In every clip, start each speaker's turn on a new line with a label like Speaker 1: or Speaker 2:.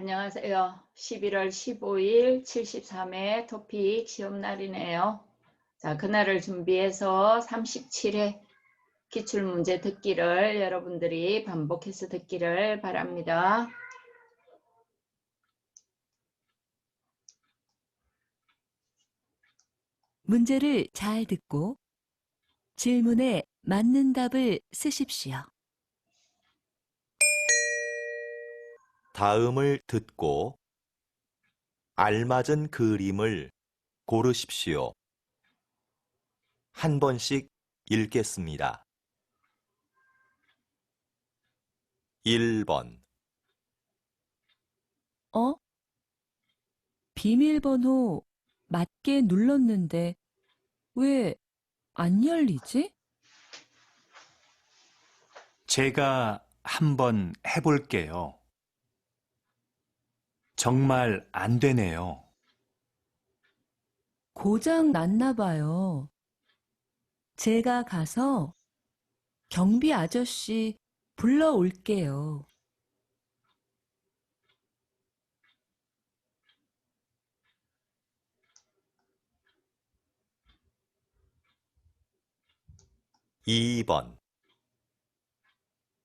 Speaker 1: 안녕하세요. 11월 15일 73회 토픽 시험날이네요. 자, 그날을 준비해서 37회 기출문제 듣기를 여러분들이 반복해서 듣기를 바랍니다.
Speaker 2: 문제를 잘 듣고 질문에 맞는 답을 쓰십시오.
Speaker 3: 다음을 듣고 알맞은 그림을 고르십시오. 한 번씩 읽겠습니다. 1번,
Speaker 2: 비밀번호 맞게 눌렀는데 왜 안 열리지?
Speaker 4: 제가 한번 해볼게요. 정말 안 되네요.
Speaker 2: 고장 났나 봐요. 제가 가서 경비 아저씨 불러올게요.
Speaker 3: 2번,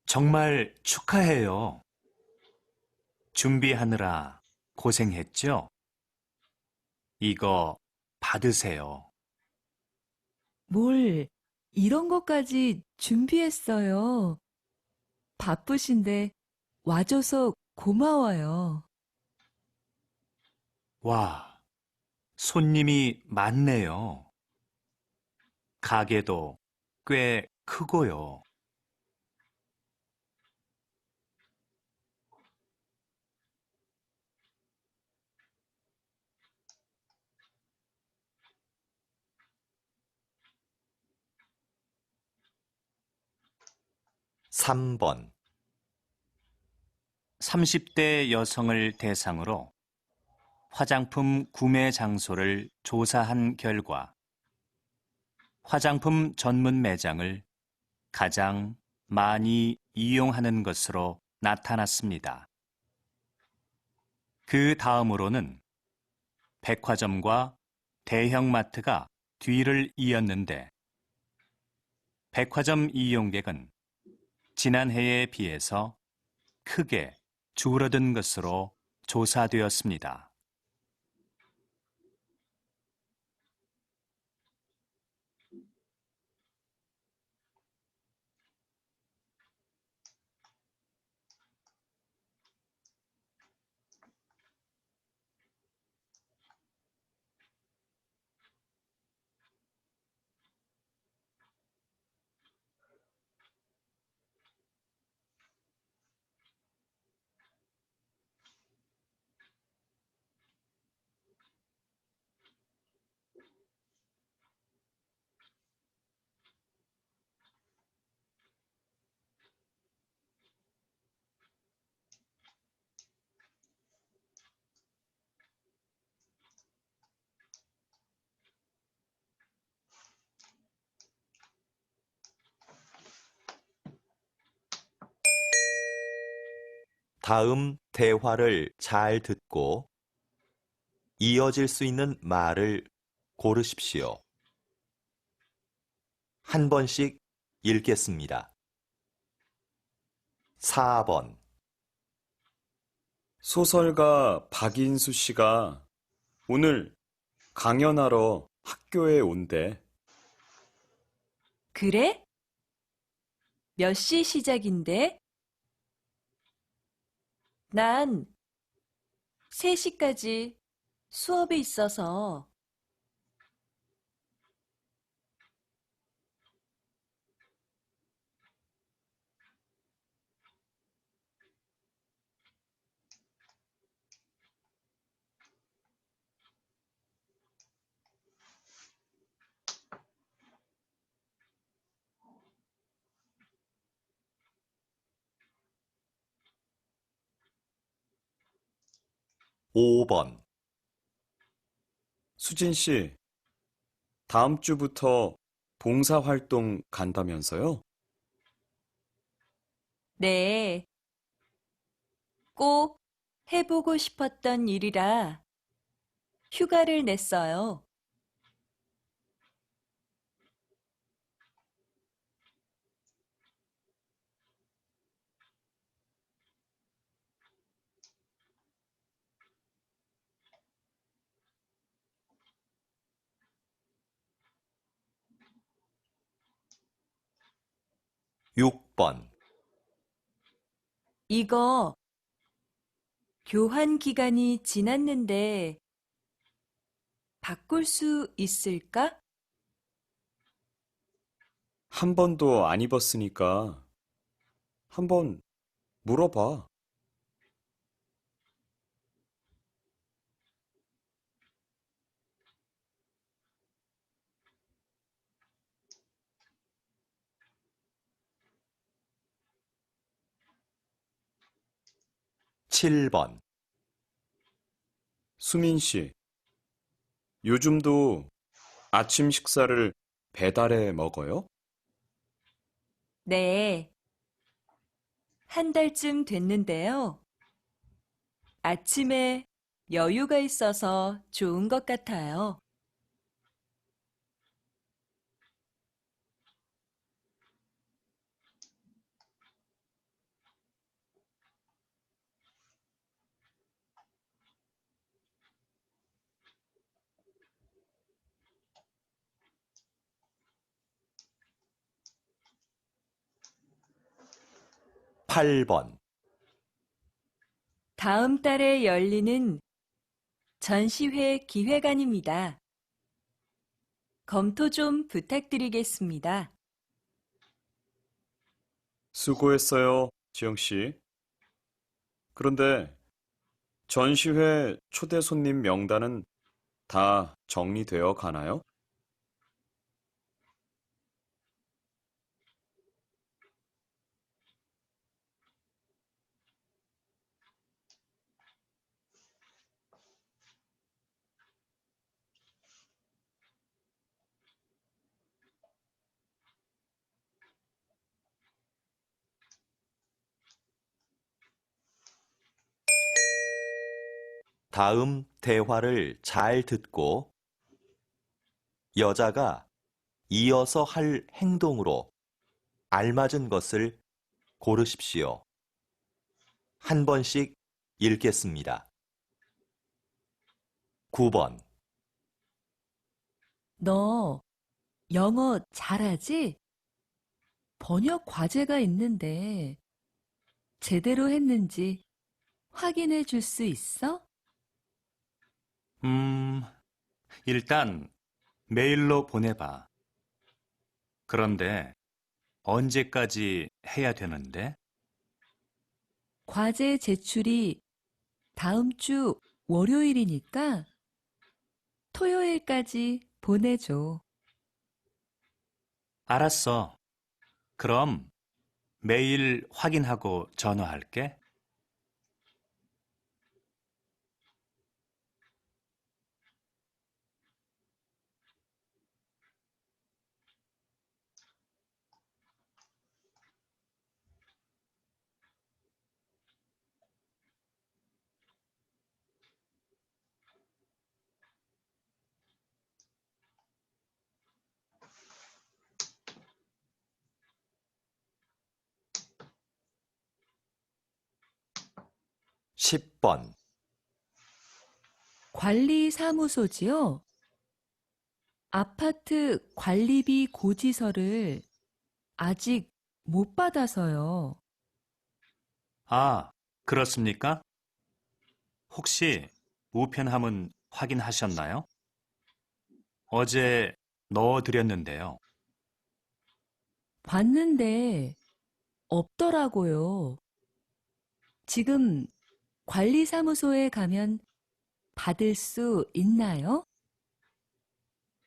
Speaker 4: 정말 축하해요. 준비하느라 고생했죠? 이거 받으세요.
Speaker 2: 뭘 이런 것까지 준비했어요. 바쁘신데 와줘서 고마워요.
Speaker 4: 와, 손님이 많네요. 가게도 꽤 크고요.
Speaker 3: 3번,
Speaker 4: 30대 여성을 대상으로 화장품 구매 장소를 조사한 결과 화장품 전문 매장을 가장 많이 이용하는 것으로 나타났습니다. 그 다음으로는 백화점과 대형마트가 뒤를 이었는데 백화점 이용객은 지난해에 비해서 크게 줄어든 것으로 조사되었습니다.
Speaker 3: 다음 대화를 잘 듣고 이어질 수 있는 말을 고르십시오. 한 번씩 읽겠습니다. 4번,
Speaker 5: 소설가 박인수 씨가 오늘 강연하러 학교에 온대.
Speaker 2: 그래? 몇 시 시작인데? 난 3시까지 수업이 있어서.
Speaker 3: 오 번
Speaker 5: 수진 씨, 다음 주부터 봉사활동 간다면서요?
Speaker 2: 네, 꼭 해보고 싶었던 일이라 휴가를 냈어요.
Speaker 3: 6번,
Speaker 2: 이거 교환 기간이 지났는데 바꿀 수 있을까?
Speaker 5: 한 번도 안 입었으니까 한번 물어봐.
Speaker 3: 7번,
Speaker 5: 수민 씨, 요즘도 아침 식사를 배달해 먹어요?
Speaker 2: 네, 한 달쯤 됐는데요. 아침에 여유가 있어서 좋은 것 같아요.
Speaker 3: 8번,
Speaker 2: 다음 달에 열리는 전시회 기획안입니다. 검토 좀 부탁드리겠습니다.
Speaker 5: 수고했어요, 지영 씨. 그런데 전시회 초대 손님 명단은 다 정리되어 가나요?
Speaker 3: '다음 대화를 잘 듣고 여자가 이어서 할 행동으로 알맞은 것을 고르십시오. 한 번씩 읽겠습니다. 9번,
Speaker 2: 너 영어 잘하지? 번역 과제가 있는데 제대로 했는지 확인해 줄 수 있어?
Speaker 4: 일단 메일로 보내봐. 그런데 언제까지 해야 되는데?
Speaker 2: 과제 제출이 다음 주 월요일이니까 토요일까지 보내줘.
Speaker 4: 알았어. 그럼 메일 확인하고 전화할게.
Speaker 3: 10번,
Speaker 2: 관리사무소지요? 아파트 관리비 고지서를 아직 못 받아서요.
Speaker 4: 아, 그렇습니까? 혹시 우편함은 확인하셨나요? 어제 넣어드렸는데요.
Speaker 2: 봤는데 없더라고요. 지금 관리사무소에 가면 받을 수 있나요?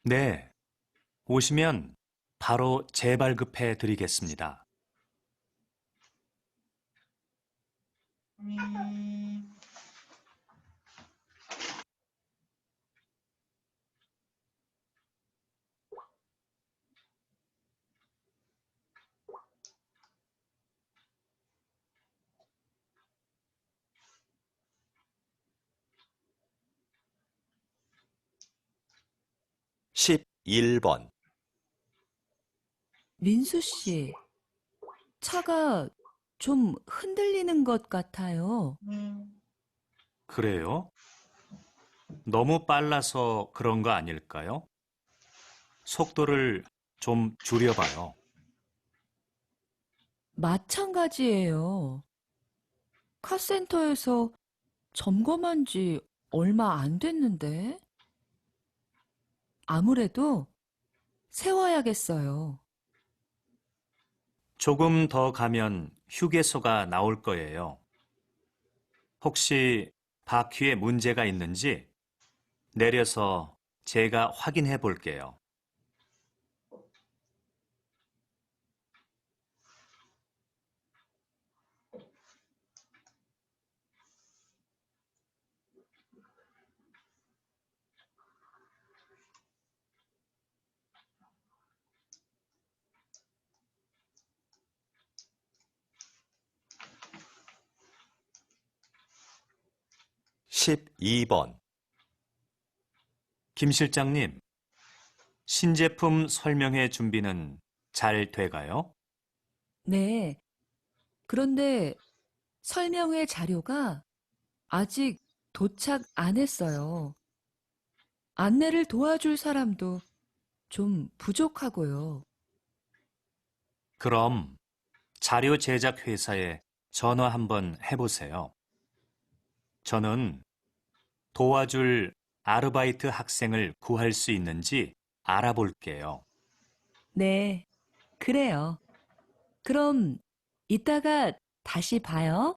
Speaker 4: 네, 오시면 바로 재발급해 드리겠습니다.
Speaker 3: 11번,
Speaker 2: 민수 씨, 차가 좀 흔들리는 것 같아요.
Speaker 4: 그래요? 너무 빨라서 그런 거 아닐까요? 속도를 좀 줄여봐요.
Speaker 2: 마찬가지예요. 카센터에서 점검한 지 얼마 안 됐는데. 아무래도 세워야겠어요.
Speaker 4: 조금 더 가면 휴게소가 나올 거예요. 혹시 바퀴에 문제가 있는지 내려서 제가 확인해 볼게요.
Speaker 3: 십이 번
Speaker 4: 김 실장님, 신제품 설명회 준비는 잘 돼가요?
Speaker 2: 네. 그런데 설명회 자료가 아직 도착 안 했어요. 안내를 도와줄 사람도 좀 부족하고요.
Speaker 4: 그럼 자료 제작 회사에 전화 한번 해보세요. 저는 도와줄 아르바이트 학생을 구할 수 있는지 알아볼게요.
Speaker 2: 네, 그래요. 그럼 이따가 다시 봐요.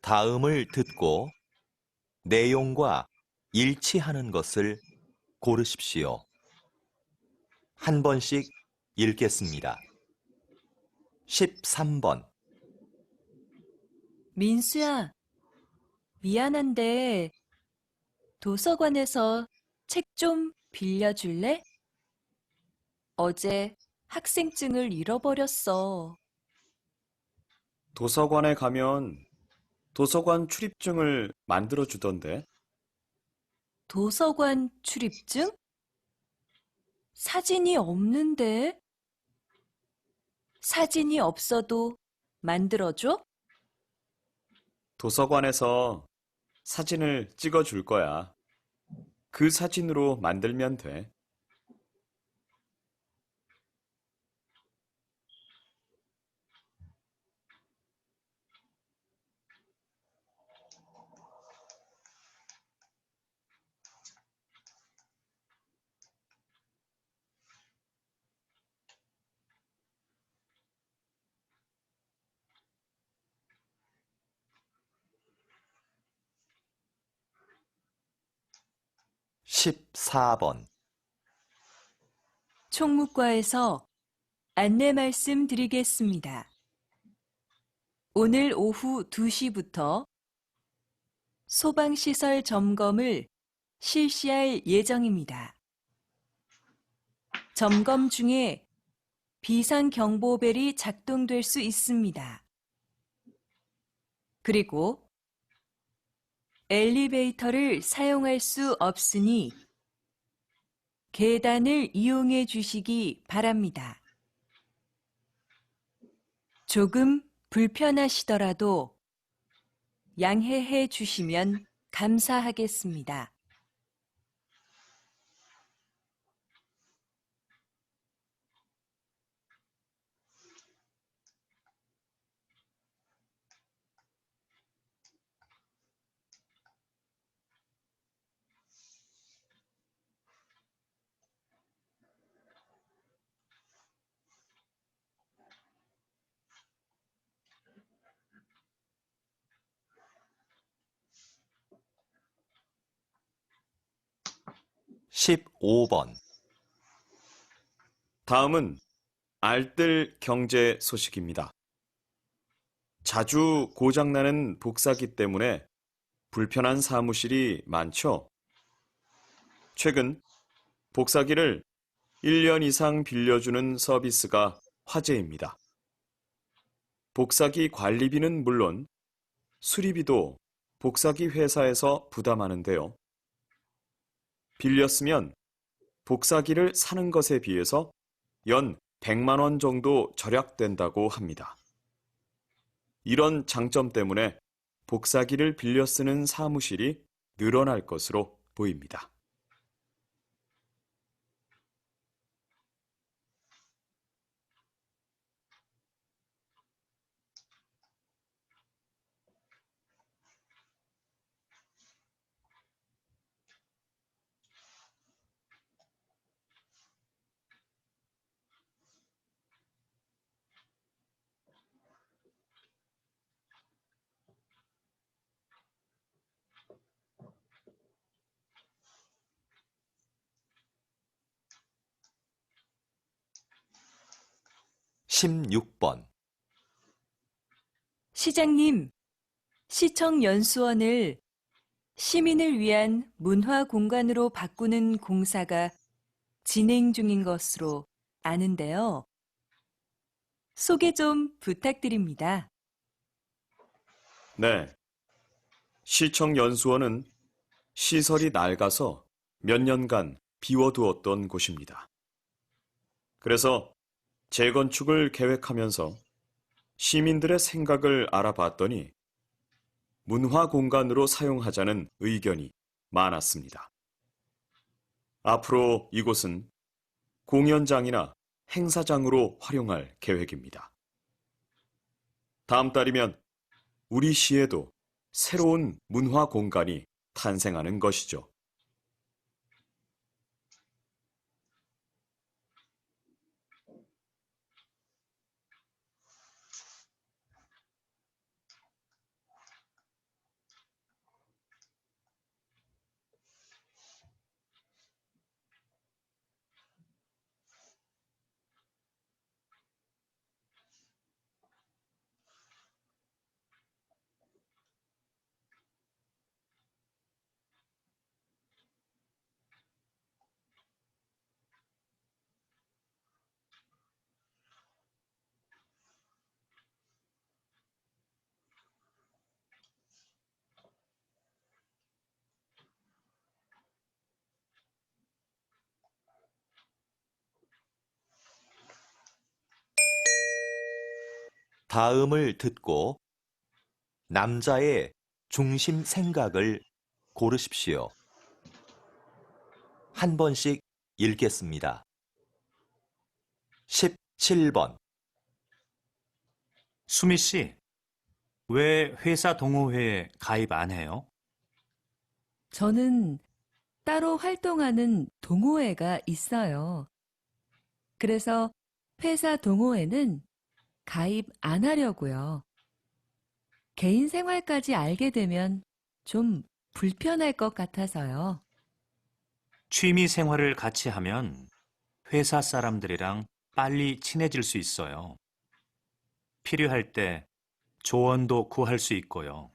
Speaker 3: 다음을 듣고 내용과 일치하는 것을 고르십시오. 한 번씩 읽겠습니다. 13번,
Speaker 2: 민수야, 미안한데 도서관에서 책 좀 빌려줄래? 어제 학생증을 잃어버렸어.
Speaker 5: 도서관에 가면 도서관 출입증을 만들어 주던데.
Speaker 2: 도서관 출입증? 사진이 없는데? 사진이 없어도 만들어줘?
Speaker 5: 도서관에서 사진을 찍어 줄 거야. 그 사진으로 만들면 돼.
Speaker 3: 십사 번
Speaker 2: 총무과에서 안내 말씀드리겠습니다. 오늘 오후 2시부터 소방시설 점검을 실시할 예정입니다. 점검 중에 비상경보벨이 작동될 수 있습니다. 그리고 엘리베이터를 사용할 수 없으니 계단을 이용해 주시기 바랍니다. 조금 불편하시더라도 양해해 주시면 감사하겠습니다.
Speaker 3: 십오 번
Speaker 5: 다음은 알뜰 경제 소식입니다. 자주 고장나는 복사기 때문에 불편한 사무실이 많죠? 최근 복사기를 1년 이상 빌려주는 서비스가 화제입니다. 복사기 관리비는 물론 수리비도 복사기 회사에서 부담하는데요. 빌렸으면 복사기를 사는 것에 비해서 연 100만 원 정도 절약된다고 합니다. 이런 장점 때문에 복사기를 빌려 쓰는 사무실이 늘어날 것으로 보입니다.
Speaker 3: 십육 번
Speaker 2: 시장님, 시청 연수원을 시민을 위한 문화 공간으로 바꾸는 공사가 진행 중인 것으로 아는데요. 소개 좀 부탁드립니다.
Speaker 5: 네. 시청 연수원은 시설이 낡아서 몇 년간 비워두었던 곳입니다. 그래서 재건축을 계획하면서 시민들의 생각을 알아봤더니 문화 공간으로 사용하자는 의견이 많았습니다. 앞으로 이곳은 공연장이나 행사장으로 활용할 계획입니다. 다음 달이면 우리 시에도 새로운 문화 공간이 탄생하는 것이죠.
Speaker 3: 다음을 듣고 남자의 중심 생각을 고르십시오. 한 번씩 읽겠습니다. 17번
Speaker 4: 수미 씨, 왜 회사 동호회에 가입 안 해요?
Speaker 2: 저는 따로 활동하는 동호회가 있어요. 그래서 회사 동호회는 가입 안 하려고요. 개인 생활까지 알게 되면 좀 불편할 것 같아서요.
Speaker 4: 취미 생활을 같이 하면 회사 사람들이랑 빨리 친해질 수 있어요. 필요할 때 조언도 구할 수 있고요.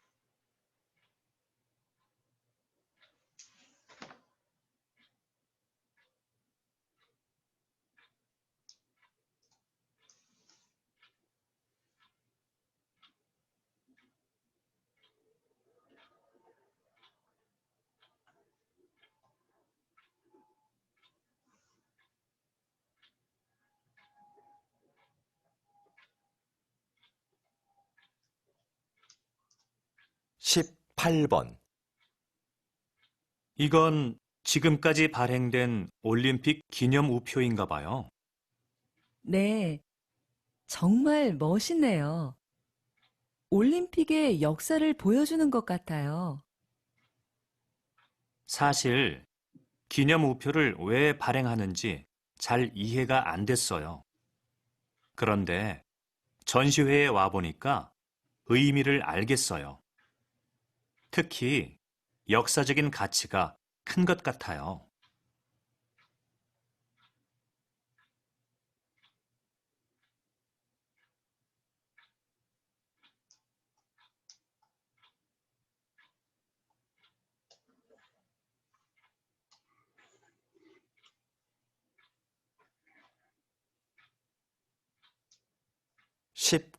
Speaker 3: 십팔 번
Speaker 4: 이건 지금까지 발행된 올림픽 기념 우표인가 봐요.
Speaker 2: 네, 정말 멋있네요. 올림픽의 역사를 보여주는 것 같아요.
Speaker 4: 사실 기념 우표를 왜 발행하는지 잘 이해가 안 됐어요. 그런데 전시회에 와보니까 의미를 알겠어요. 특히 역사적인 가치가 큰 것 같아요.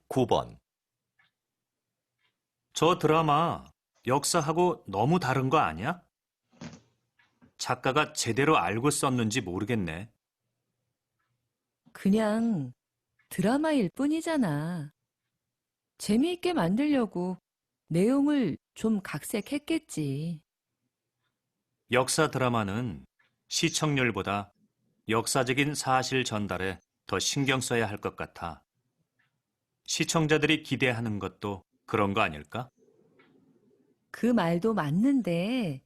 Speaker 3: 9번,
Speaker 4: 저 드라마 역사하고 너무 다른 거 아니야? 작가가 제대로 알고 썼는지 모르겠네.
Speaker 2: 그냥 드라마일 뿐이잖아. 재미있게 만들려고 내용을 좀 각색했겠지.
Speaker 4: 역사 드라마는 시청률보다 역사적인 사실 전달에 더 신경 써야 할 것 같아. 시청자들이 기대하는 것도 그런 거 아닐까?
Speaker 2: 그 말도 맞는데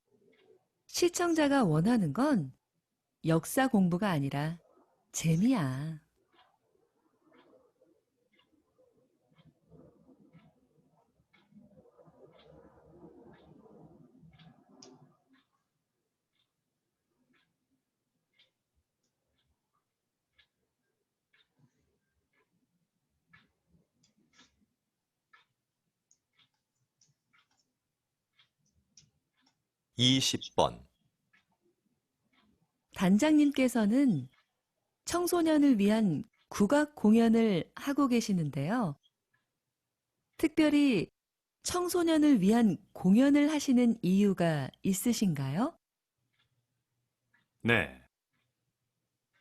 Speaker 2: 시청자가 원하는 건 역사 공부가 아니라 재미야.
Speaker 3: 20번,
Speaker 2: 단장님께서는 청소년을 위한 국악 공연을 하고 계시는데요. 특별히 청소년을 위한 공연을 하시는 이유가 있으신가요?
Speaker 4: 네.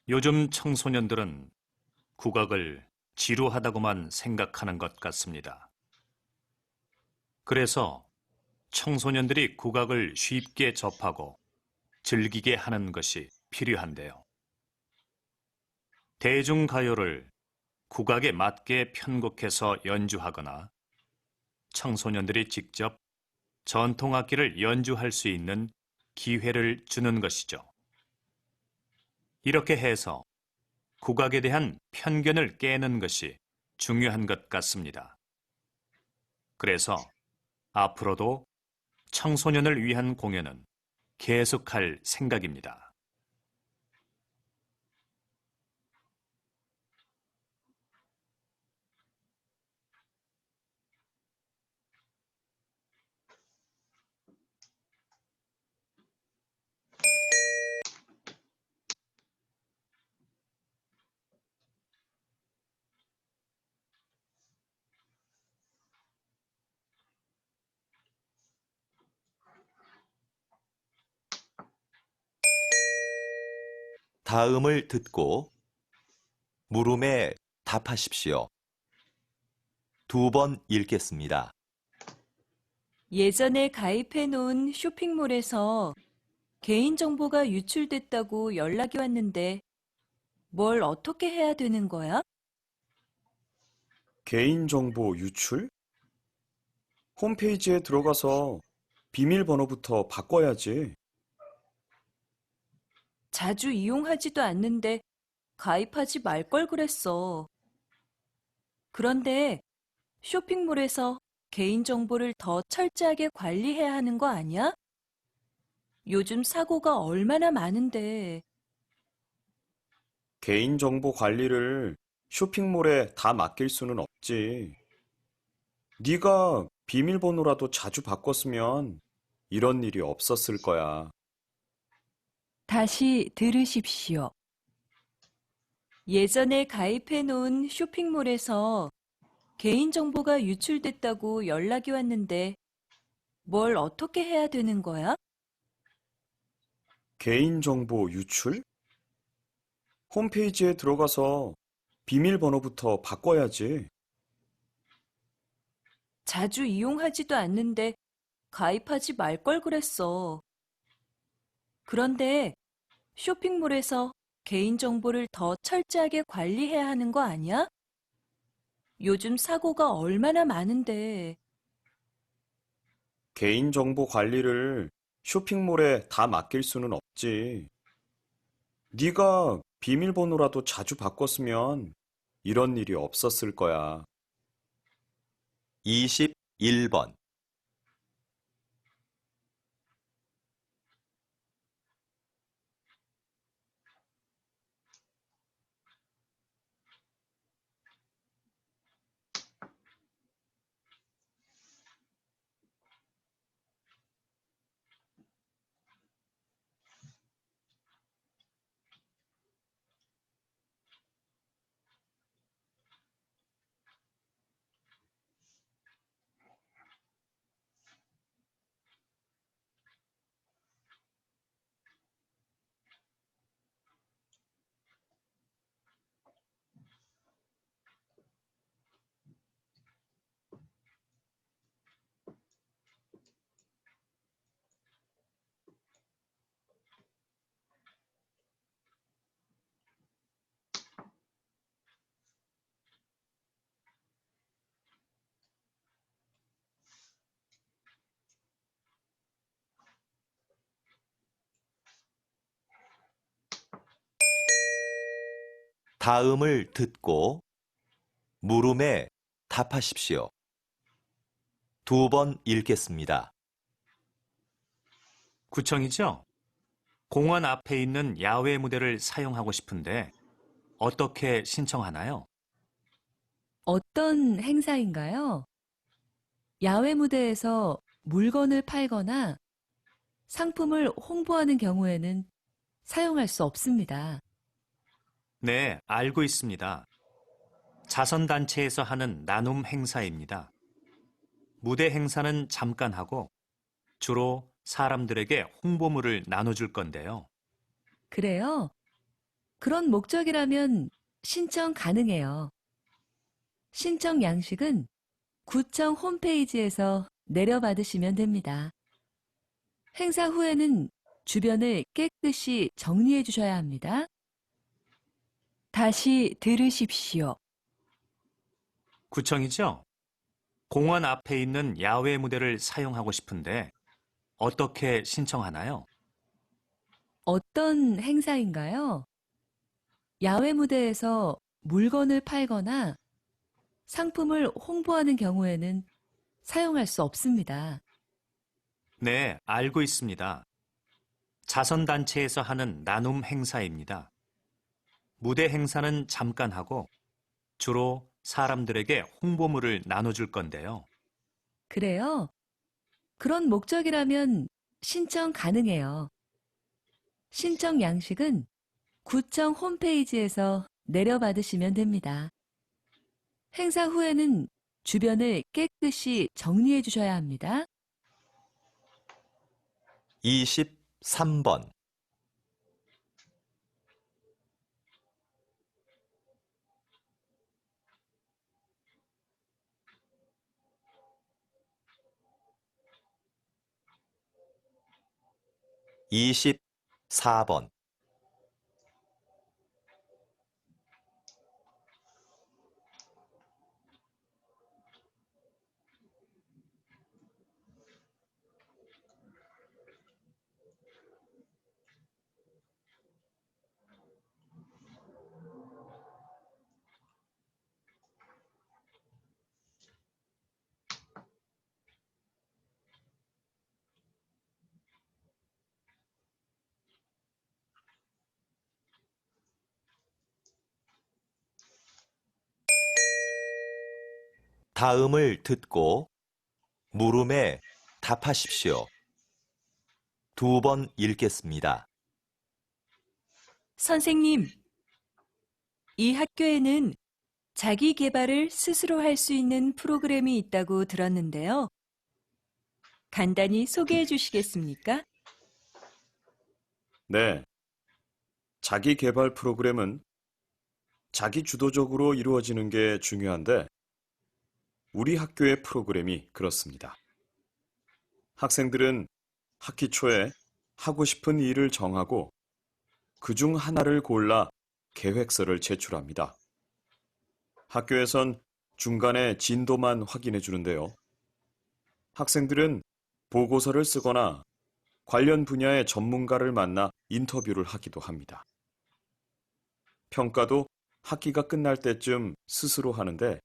Speaker 4: 요즘 청소년들은 국악을 지루하다고만 생각하는 것 같습니다. 그래서 청소년들이 국악을 쉽게 접하고 즐기게 하는 것이 필요한데요. 대중가요를 국악에 맞게 편곡해서 연주하거나 청소년들이 직접 전통악기를 연주할 수 있는 기회를 주는 것이죠. 이렇게 해서 국악에 대한 편견을 깨는 것이 중요한 것 같습니다. 그래서 앞으로도 청소년을 위한 공연은 계속할 생각입니다.
Speaker 3: 다음을 듣고 물음에 답하십시오. 2번 읽겠습니다.
Speaker 2: 예전에 가입해 놓은 쇼핑몰에서 개인정보가 유출됐다고 연락이 왔는데 뭘 어떻게 해야 되는 거야?
Speaker 5: 개인정보 유출? 홈페이지에 들어가서 비밀번호부터 바꿔야지.
Speaker 2: 자주 이용하지도 않는데 가입하지 말 걸 그랬어. 그런데 쇼핑몰에서 개인정보를 더 철저하게 관리해야 하는 거 아니야? 요즘 사고가 얼마나 많은데.
Speaker 5: 개인정보 관리를 쇼핑몰에 다 맡길 수는 없지. 네가 비밀번호라도 자주 바꿨으면 이런 일이 없었을 거야.
Speaker 2: 다시 들으십시오. 예전에 가입해 놓은 쇼핑몰에서 개인정보가 유출됐다고 연락이 왔는데 뭘 어떻게 해야 되는 거야?
Speaker 5: 개인정보 유출? 홈페이지에 들어가서 비밀번호부터 바꿔야지.
Speaker 2: 자주 이용하지도 않는데 가입하지 말 걸 그랬어. 그런데 쇼핑몰에서 개인정보를 더 철저하게 관리해야 하는 거 아니야? 요즘 사고가 얼마나 많은데.
Speaker 5: 개인정보 관리를 쇼핑몰에 다 맡길 수는 없지. 네가 비밀번호라도 자주 바꿨으면 이런 일이 없었을 거야.
Speaker 3: 21번, 다음을 듣고 물음에 답하십시오. 2번 읽겠습니다.
Speaker 4: 구청이죠? 공원 앞에 있는 야외 무대를 사용하고 싶은데 어떻게 신청하나요?
Speaker 2: 어떤 행사인가요? 야외 무대에서 물건을 팔거나 상품을 홍보하는 경우에는 사용할 수 없습니다.
Speaker 4: 네, 알고 있습니다. 자선단체에서 하는 나눔 행사입니다. 무대 행사는 잠깐 하고 주로 사람들에게 홍보물을 나눠줄 건데요.
Speaker 2: 그래요? 그런 목적이라면 신청 가능해요. 신청 양식은 구청 홈페이지에서 내려받으시면 됩니다. 행사 후에는 주변을 깨끗이 정리해 주셔야 합니다. 다시 들으십시오.
Speaker 4: 구청이죠? 공원 앞에 있는 야외 무대를 사용하고 싶은데 어떻게 신청하나요?
Speaker 2: 어떤 행사인가요? 야외 무대에서 물건을 팔거나 상품을 홍보하는 경우에는 사용할 수 없습니다.
Speaker 4: 네, 알고 있습니다. 자선단체에서 하는 나눔 행사입니다. 무대 행사는 잠깐 하고 주로 사람들에게 홍보물을 나눠줄 건데요.
Speaker 2: 그래요? 그런 목적이라면 신청 가능해요. 신청 양식은 구청 홈페이지에서 내려받으시면 됩니다. 행사 후에는 주변을 깨끗이 정리해 주셔야 합니다.
Speaker 3: 23번. 이십 4번. 다음을 듣고 물음에 답하십시오. 2번 읽겠습니다.
Speaker 2: 선생님, 이 학교에는 자기 개발을 스스로 할 수 있는 프로그램이 있다고 들었는데요. 간단히 소개해 주시겠습니까?
Speaker 5: 네. 자기 개발 프로그램은 자기 주도적으로 이루어지는 게 중요한데 우리 학교의 프로그램이 그렇습니다. 학생들은 학기 초에 하고 싶은 일을 정하고 그중 하나를 골라 계획서를 제출합니다. 학교에선 중간에 진도만 확인해 주는데요. 학생들은 보고서를 쓰거나 관련 분야의 전문가를 만나 인터뷰를 하기도 합니다. 평가도 학기가 끝날 때쯤 스스로 하는데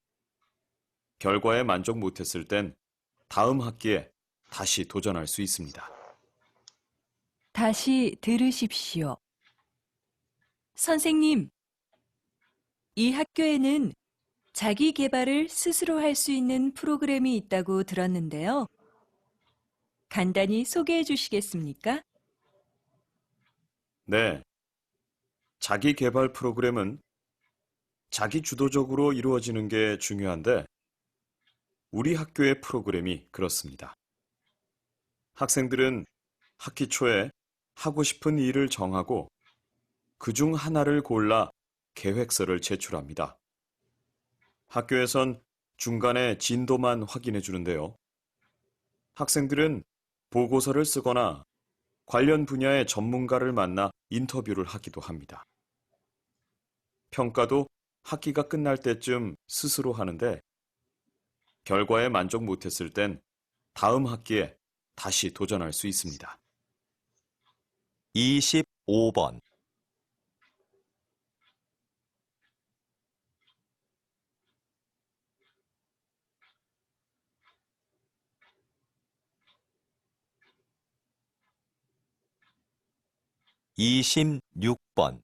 Speaker 5: 결과에 만족 못했을 땐 다음 학기에 다시 도전할 수 있습니다.
Speaker 2: 다시 들으십시오. 선생님, 이 학교에는 자기 개발을 스스로 할 수 있는 프로그램이 있다고 들었는데요. 간단히 소개해 주시겠습니까?
Speaker 5: 네. 자기 개발 프로그램은 자기 주도적으로 이루어지는 게 중요한데 우리 학교의 프로그램이 그렇습니다. 학생들은 학기 초에 하고 싶은 일을 정하고 그중 하나를 골라 계획서를 제출합니다. 학교에선 중간에 진도만 확인해 주는데요. 학생들은 보고서를 쓰거나 관련 분야의 전문가를 만나 인터뷰를 하기도 합니다. 평가도 학기가 끝날 때쯤 스스로 하는데 결과에 만족 못했을 땐 다음 학기에 다시 도전할 수 있습니다.
Speaker 3: 25번. 26번,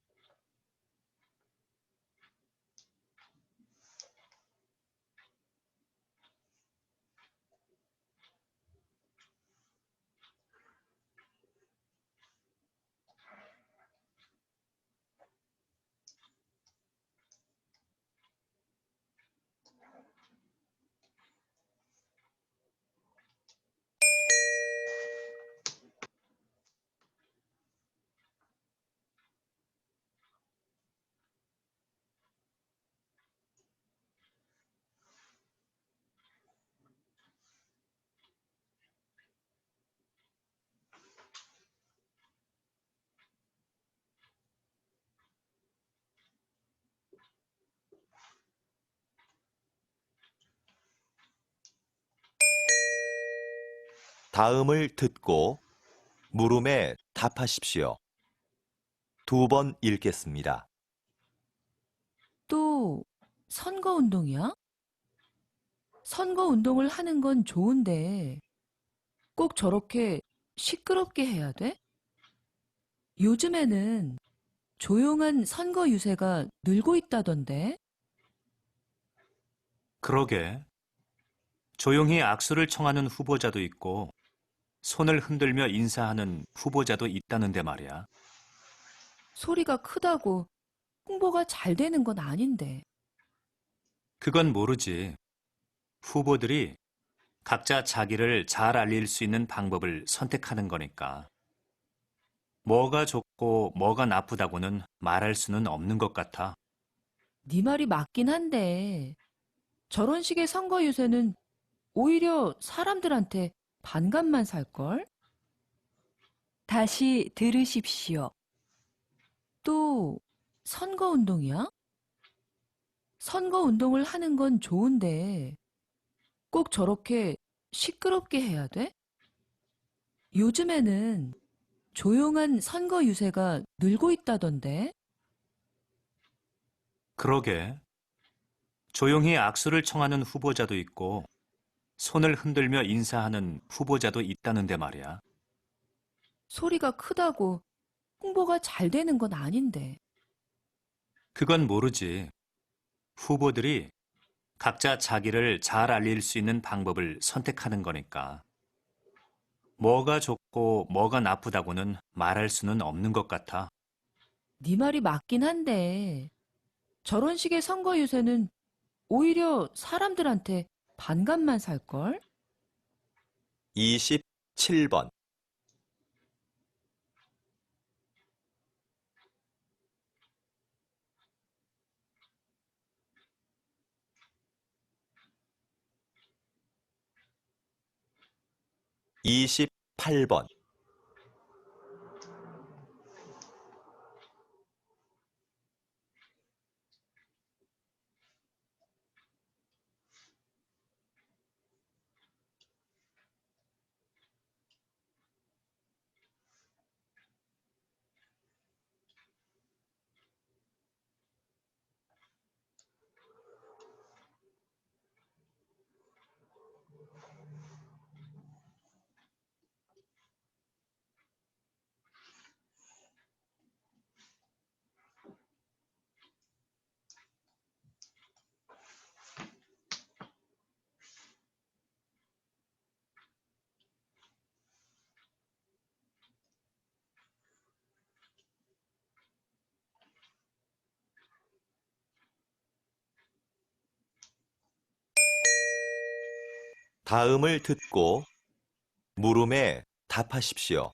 Speaker 3: 다음을 듣고 물음에 답하십시오. 2번 읽겠습니다.
Speaker 2: 또 선거운동이야? 선거운동을 하는 건 좋은데 꼭 저렇게 시끄럽게 해야 돼? 요즘에는 조용한 선거 유세가 늘고 있다던데.
Speaker 4: 그러게. 조용히 악수를 청하는 후보자도 있고 손을 흔들며 인사하는 후보자도 있다는데 말이야.
Speaker 2: 소리가 크다고 홍보가 잘 되는 건 아닌데.
Speaker 4: 그건 모르지. 후보들이 각자 자기를 잘 알릴 수 있는 방법을 선택하는 거니까. 뭐가 좋고 뭐가 나쁘다고는 말할 수는 없는 것 같아.
Speaker 2: 네 말이 맞긴 한데 저런 식의 선거 유세는 오히려 사람들한테 반감만 살걸? 다시 들으십시오. 또 선거운동이야? 선거운동을 하는 건 좋은데 꼭 저렇게 시끄럽게 해야 돼? 요즘에는 조용한 선거 유세가 늘고 있다던데.
Speaker 4: 그러게. 조용히 악수를 청하는 후보자도 있고 손을 흔들며 인사하는 후보자도 있다는데 말이야.
Speaker 2: 소리가 크다고 홍보가 잘 되는 건 아닌데.
Speaker 4: 그건 모르지. 후보들이 각자 자기를 잘 알릴 수 있는 방법을 선택하는 거니까. 뭐가 좋고 뭐가 나쁘다고는 말할 수는 없는 것 같아.
Speaker 2: 네 말이 맞긴 한데 저런 식의 선거 유세는 오히려 사람들한테 반감만 살걸?
Speaker 3: 27번, (28번) 다음을 듣고 물음에 답하십시오.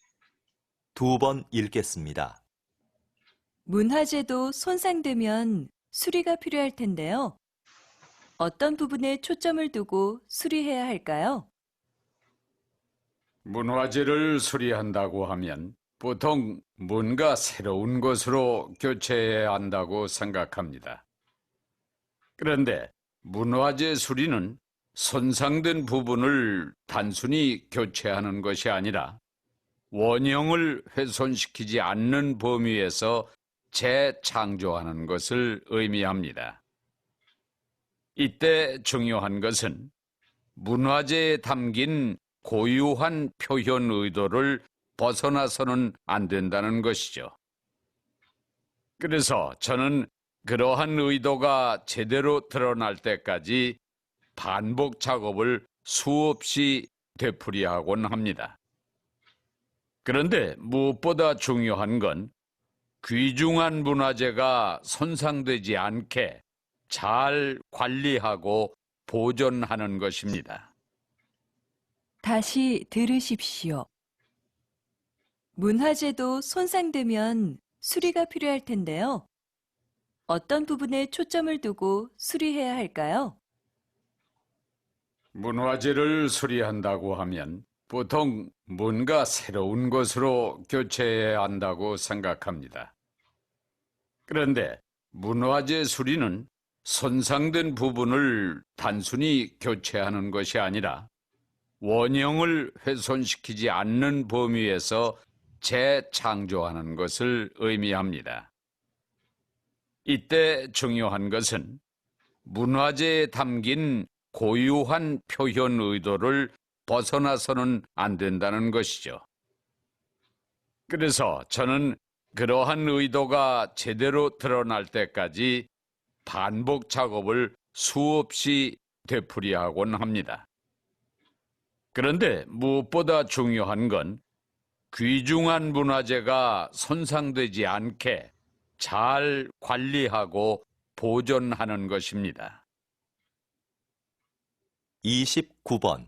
Speaker 3: 2번 읽겠습니다.
Speaker 2: 문화재도 손상되면 수리가 필요할 텐데요. 어떤 부분에 초점을 두고 수리해야 할까요?
Speaker 6: 문화재를 수리한다고 하면 보통 뭔가 새로운 것으로 교체해야 한다고 생각합니다. 그런데 문화재 수리는 손상된 부분을 단순히 교체하는 것이 아니라 원형을 훼손시키지 않는 범위에서 재창조하는 것을 의미합니다. 이때 중요한 것은 문화재에 담긴 고유한 표현 의도를 벗어나서는 안 된다는 것이죠. 그래서 저는 그러한 의도가 제대로 드러날 때까지 반복 작업을 수없이 되풀이하곤 합니다. 그런데 무엇보다 중요한 건 귀중한 문화재가 손상되지 않게 잘 관리하고 보존하는 것입니다.
Speaker 2: 다시 들으십시오. 문화재도 손상되면 수리가 필요할 텐데요. 어떤 부분에 초점을 두고 수리해야 할까요?
Speaker 6: 문화재를 수리한다고 하면 보통 뭔가 새로운 것으로 교체해야 한다고 생각합니다. 그런데 문화재 수리는 손상된 부분을 단순히 교체하는 것이 아니라 원형을 훼손시키지 않는 범위에서 재창조하는 것을 의미합니다. 이때 중요한 것은 문화재에 담긴 고유한 표현 의도를 벗어나서는 안 된다는 것이죠. 그래서 저는 그러한 의도가 제대로 드러날 때까지 반복 작업을 수없이 되풀이하곤 합니다. 그런데 무엇보다 중요한 건 귀중한 문화재가 손상되지 않게 잘 관리하고 보존하는 것입니다.
Speaker 3: 29번.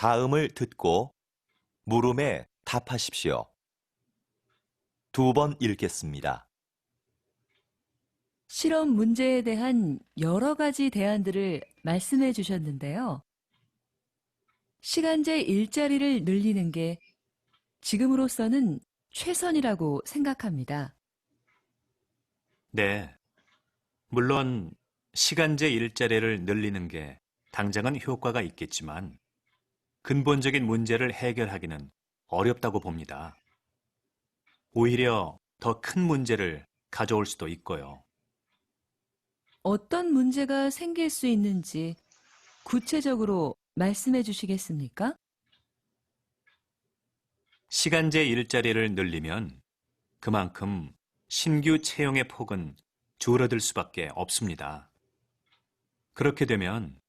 Speaker 3: 다음을 듣고 물음에 답하십시오. 2번 읽겠습니다.
Speaker 2: 실험 문제에 대한 여러 가지 대안들을 말씀해 주셨는데요. 시간제 일자리를 늘리는 게 지금으로서는 최선이라고 생각합니다.
Speaker 4: 네. 물론 시간제 일자리를 늘리는 게 당장은 효과가 있겠지만 근본적인 문제를 해결하기는 어렵다고 봅니다. 오히려 더 큰 문제를 가져올 수도 있고요.
Speaker 2: 어떤 문제가 생길 수 있는지 구체적으로 말씀해 주시겠습니까?
Speaker 4: 시간제 일자리를 늘리면 그만큼 신규 채용의 폭은 줄어들 수밖에 없습니다. 그렇게 되면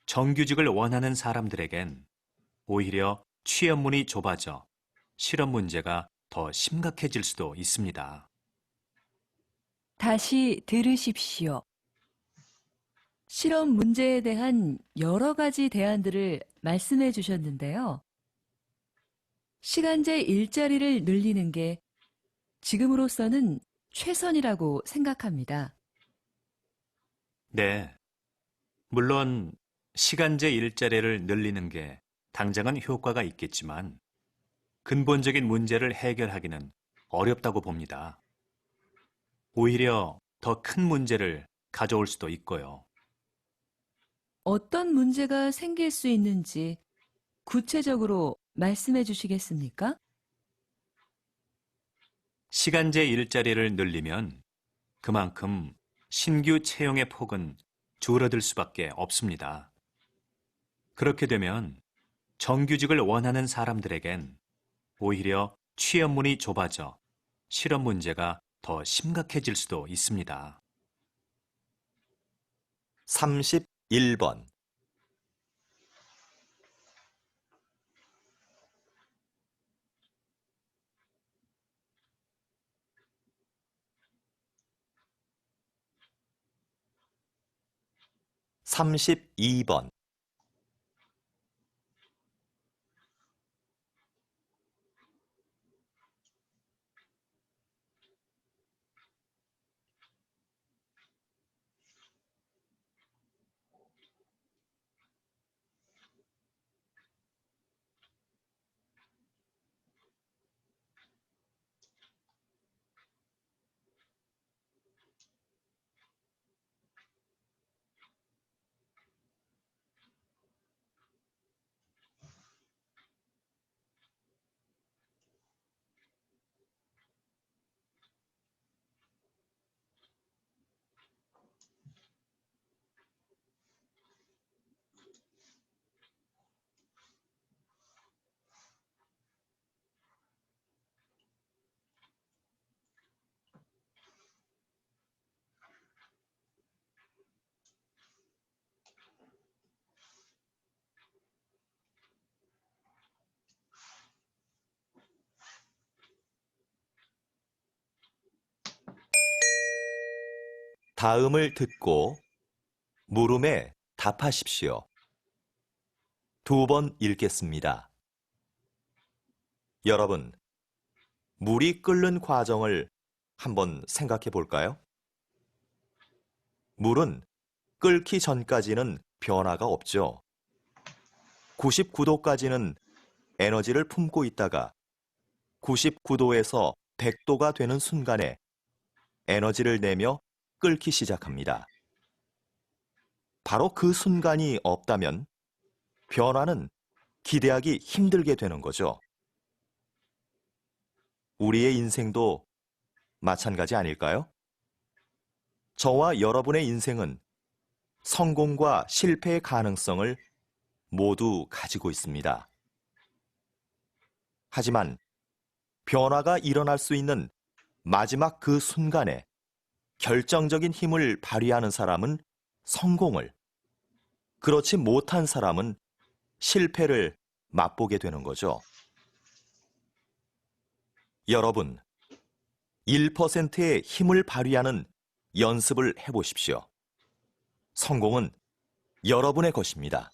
Speaker 4: 정규직을 원하는 사람들에겐 오히려 취업문이 좁아져 실업 문제가 더 심각해질 수도 있습니다.
Speaker 2: 다시 들으십시오. 실험 문제에 대한 여러 가지 대안들을 말씀해 주셨는데요. 시간제 일자리를 늘리는 게 지금으로서는 최선이라고 생각합니다.
Speaker 4: 네. 물론 시간제 일자리를 늘리는 게 당장은 효과가 있겠지만 근본적인 문제를 해결하기는 어렵다고 봅니다. 오히려 더 큰 문제를 가져올 수도 있고요.
Speaker 2: 어떤 문제가 생길 수 있는지 구체적으로 말씀해 주시겠습니까?
Speaker 4: 시간제 일자리를 늘리면 그만큼 신규 채용의 폭은 줄어들 수밖에 없습니다. 그렇게 되면 정규직을 원하는 사람들에겐 오히려 취업문이 좁아져 실업 문제가 더 심각해질 수도 있습니다.
Speaker 3: 31번, 32번, '다음을 듣고 물음에 답하십시오. 2번 읽겠습니다. 여러분, 물이 끓는 과정을 한번 생각해 볼까요? 물은 끓기 전까지는 변화가 없죠. 99도까지는 에너지를 품고 있다가 99도에서 100도가 되는 순간에 에너지를 내며 끓기 시작합니다. 바로 그 순간이 없다면 변화는 기대하기 힘들게 되는 거죠. 우리의 인생도 마찬가지 아닐까요? 저와 여러분의 인생은 성공과 실패의 가능성을 모두 가지고 있습니다. 하지만 변화가 일어날 수 있는 마지막 그 순간에 결정적인 힘을 발휘하는 사람은 성공을, 그렇지 못한 사람은 실패를 맛보게 되는 거죠. 여러분, 1%의 힘을 발휘하는 연습을 해보십시오. 성공은 여러분의 것입니다.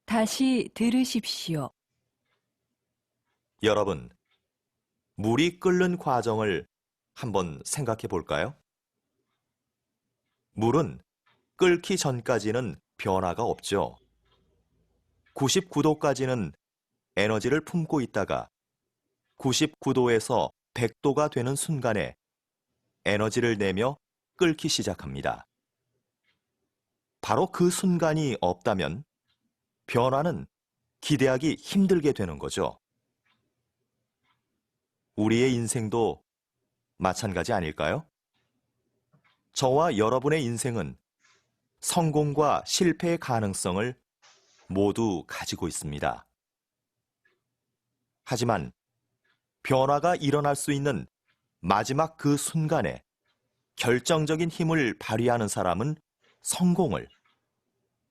Speaker 2: 다시 들으십시오.
Speaker 3: 여러분, 물이 끓는 과정을 한번 생각해 볼까요? 물은 끓기 전까지는 변화가 없죠. 99도까지는 에너지를 품고 있다가 99도에서 100도가 되는 순간에 에너지를 내며 끓기 시작합니다. 바로 그 순간이 없다면 변화는 기대하기 힘들게 되는 거죠. 우리의 인생도 마찬가지 아닐까요? 저와 여러분의 인생은 성공과 실패의 가능성을 모두 가지고 있습니다. 하지만 변화가 일어날 수 있는 마지막 그 순간에 결정적인 힘을 발휘하는 사람은 성공을,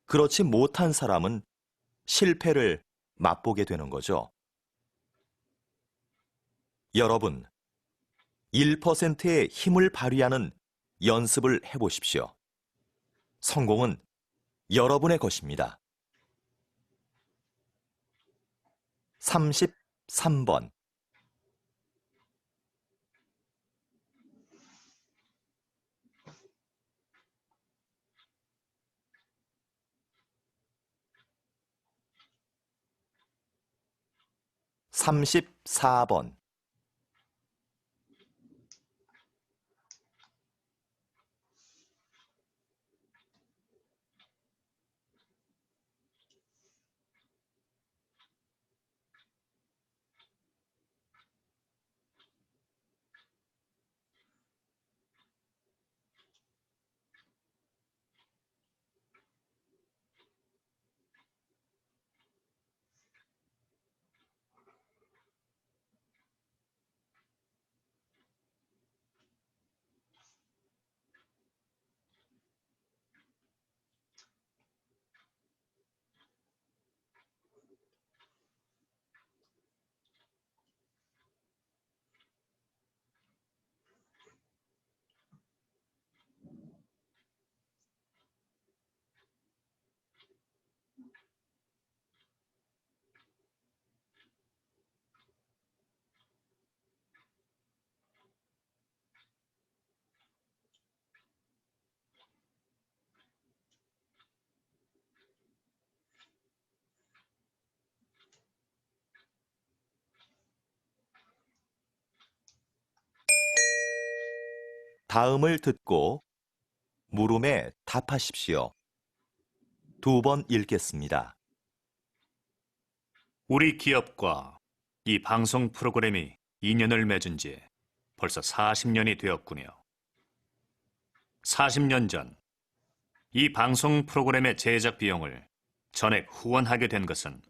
Speaker 3: 그렇지 못한 사람은 실패를 맛보게 되는 거죠. 여러분, 1%의 힘을 발휘하는 연습을 해보십시오. 성공은 여러분의 것입니다. 33번, 34번, 다음을 듣고 물음에 답하십시오. 2번 읽겠습니다.
Speaker 4: 우리 기업과 이 방송 프로그램이 인연을 맺은 지 벌써 40년이 되었군요. 40년 전, 이 방송 프로그램의 제작 비용을 전액 후원하게 된 것은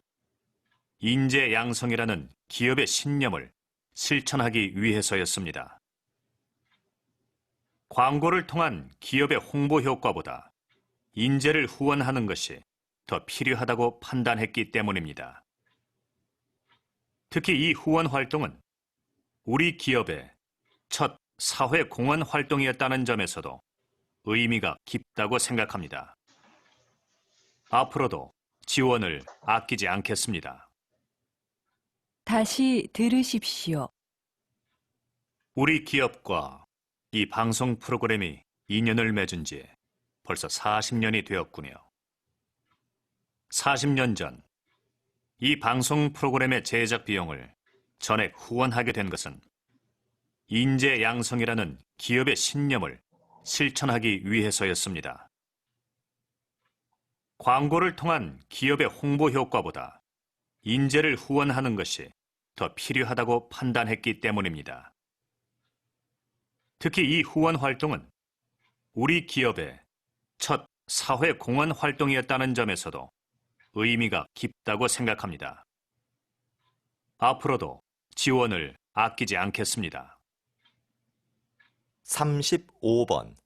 Speaker 4: 인재 양성이라는 기업의 신념을 실천하기 위해서였습니다. 광고를 통한 기업의 홍보 효과보다 인재를 후원하는 것이 더 필요하다고 판단했기 때문입니다. 특히 이 후원 활동은 우리 기업의 첫 사회 공헌 활동이었다는 점에서도 의미가 깊다고 생각합니다. 앞으로도 지원을 아끼지 않겠습니다.
Speaker 2: 다시 들으십시오.
Speaker 4: 우리 기업과 이 방송 프로그램이 인연을 맺은 지 벌써 40년이 되었군요. 40년 전, 이 방송 프로그램의 제작 비용을 전액 후원하게 된 것은 인재 양성이라는 기업의 신념을 실천하기 위해서였습니다. 광고를 통한 기업의 홍보 효과보다 인재를 후원하는 것이 더 필요하다고 판단했기 때문입니다. 특히 이 후원 활동은 우리 기업의 첫 사회 공헌 활동이었다는 점에서도 의미가 깊다고 생각합니다. 앞으로도 지원을 아끼지 않겠습니다.
Speaker 3: 35번.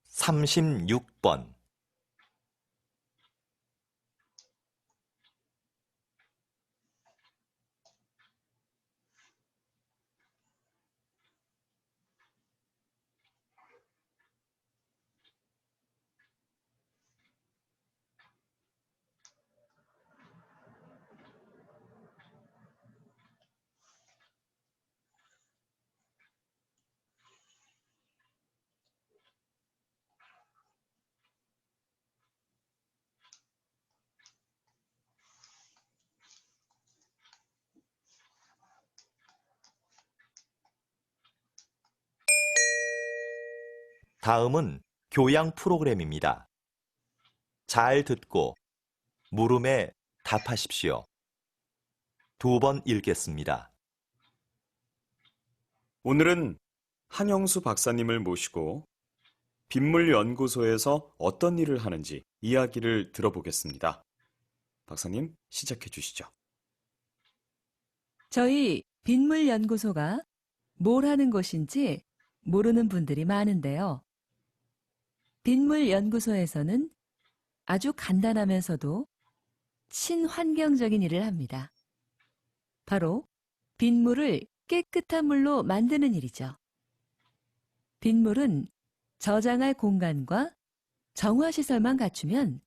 Speaker 3: 삼십육 번. 다음은 교양 프로그램입니다. 잘 듣고 물음에 답하십시오. 2번 읽겠습니다.
Speaker 5: 오늘은 한영수 박사님을 모시고 빗물연구소에서 어떤 일을 하는지 이야기를 들어보겠습니다. 박사님, 시작해 주시죠.
Speaker 2: 저희 빗물연구소가 뭘 하는 곳인지 모르는 분들이 많은데요. 빗물연구소에서는 아주 간단하면서도 친환경적인 일을 합니다. 바로 빗물을 깨끗한 물로 만드는 일이죠. 빗물은 저장할 공간과 정화시설만 갖추면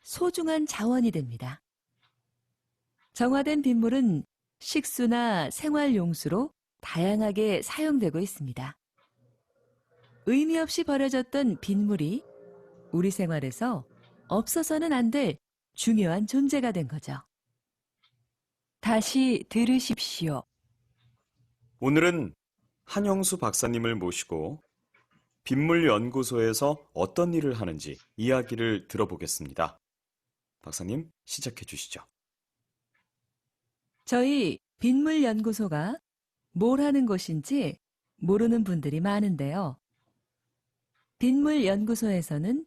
Speaker 2: 소중한 자원이 됩니다. 정화된 빗물은 식수나 생활용수로 다양하게 사용되고 있습니다. 의미 없이 버려졌던 빗물이 우리 생활에서 없어서는 안 될 중요한 존재가 된 거죠. 다시 들으십시오.
Speaker 5: 오늘은 한영수 박사님을 모시고 빗물연구소에서 어떤 일을 하는지 이야기를 들어보겠습니다. 박사님, 시작해 주시죠.
Speaker 2: 저희 빗물연구소가 뭘 하는 곳인지 모르는 분들이 많은데요. 빗물연구소에서는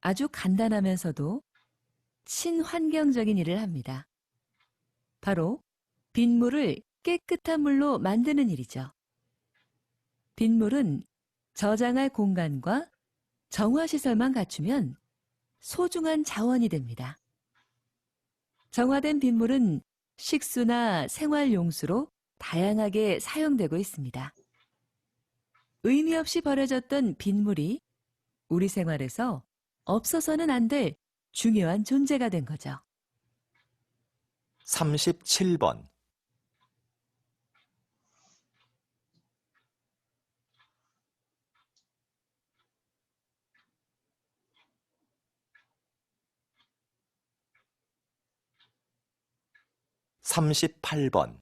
Speaker 2: 아주 간단하면서도 친환경적인 일을 합니다. 바로 빗물을 깨끗한 물로 만드는 일이죠. 빗물은 저장할 공간과 정화시설만 갖추면 소중한 자원이 됩니다. 정화된 빗물은 식수나 생활용수로 다양하게 사용되고 있습니다. 의미 없이 버려졌던 빗물이 우리 생활에서 없어서는 안 될 중요한 존재가 된 거죠.
Speaker 3: 37번. 38번,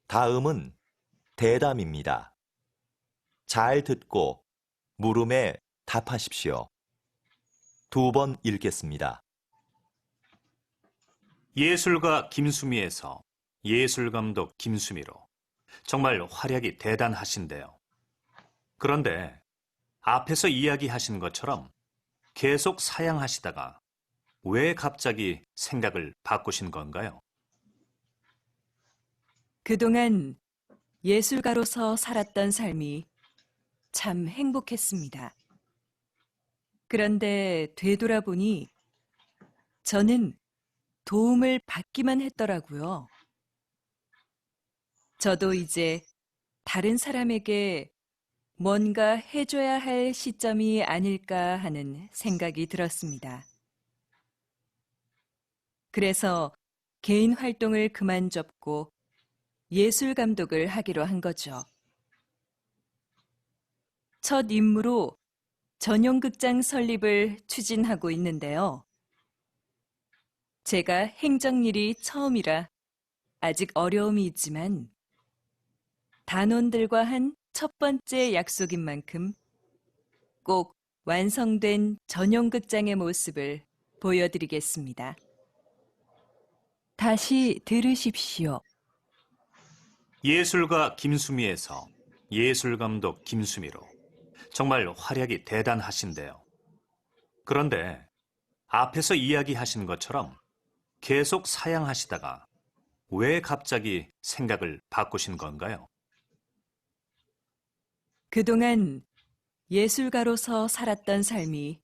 Speaker 3: 다음은 대담입니다. 잘 듣고 물음에 답하십시오. 2번 읽겠습니다.
Speaker 4: 예술가 김수미에서 예술감독 김수미로 정말 활약이 대단하신데요. 그런데 앞에서 이야기하신 것처럼 계속 사양하시다가 왜 갑자기 생각을 바꾸신 건가요?
Speaker 2: 그동안 예술가로서 살았던 삶이 참 행복했습니다. 그런데 되돌아보니 저는 도움을 받기만 했더라고요. 저도 이제 다른 사람에게 뭔가 해줘야 할 시점이 아닐까 하는 생각이 들었습니다. 그래서 개인 활동을 그만 접고 예술 감독을 하기로 한 거죠. 첫 임무로 전용 극장 설립을 추진하고 있는데요. 제가 행정일이 처음이라 아직 어려움이 있지만 단원들과 한 첫 번째 약속인 만큼 꼭 완성된 전용 극장의 모습을 보여드리겠습니다. 다시 들으십시오.
Speaker 4: 예술가 김수미에서 예술감독 김수미로 정말 활약이 대단하신데요. 그런데 앞에서 이야기하신 것처럼 계속 사양하시다가 왜 갑자기 생각을 바꾸신 건가요?
Speaker 2: 그동안 예술가로서 살았던 삶이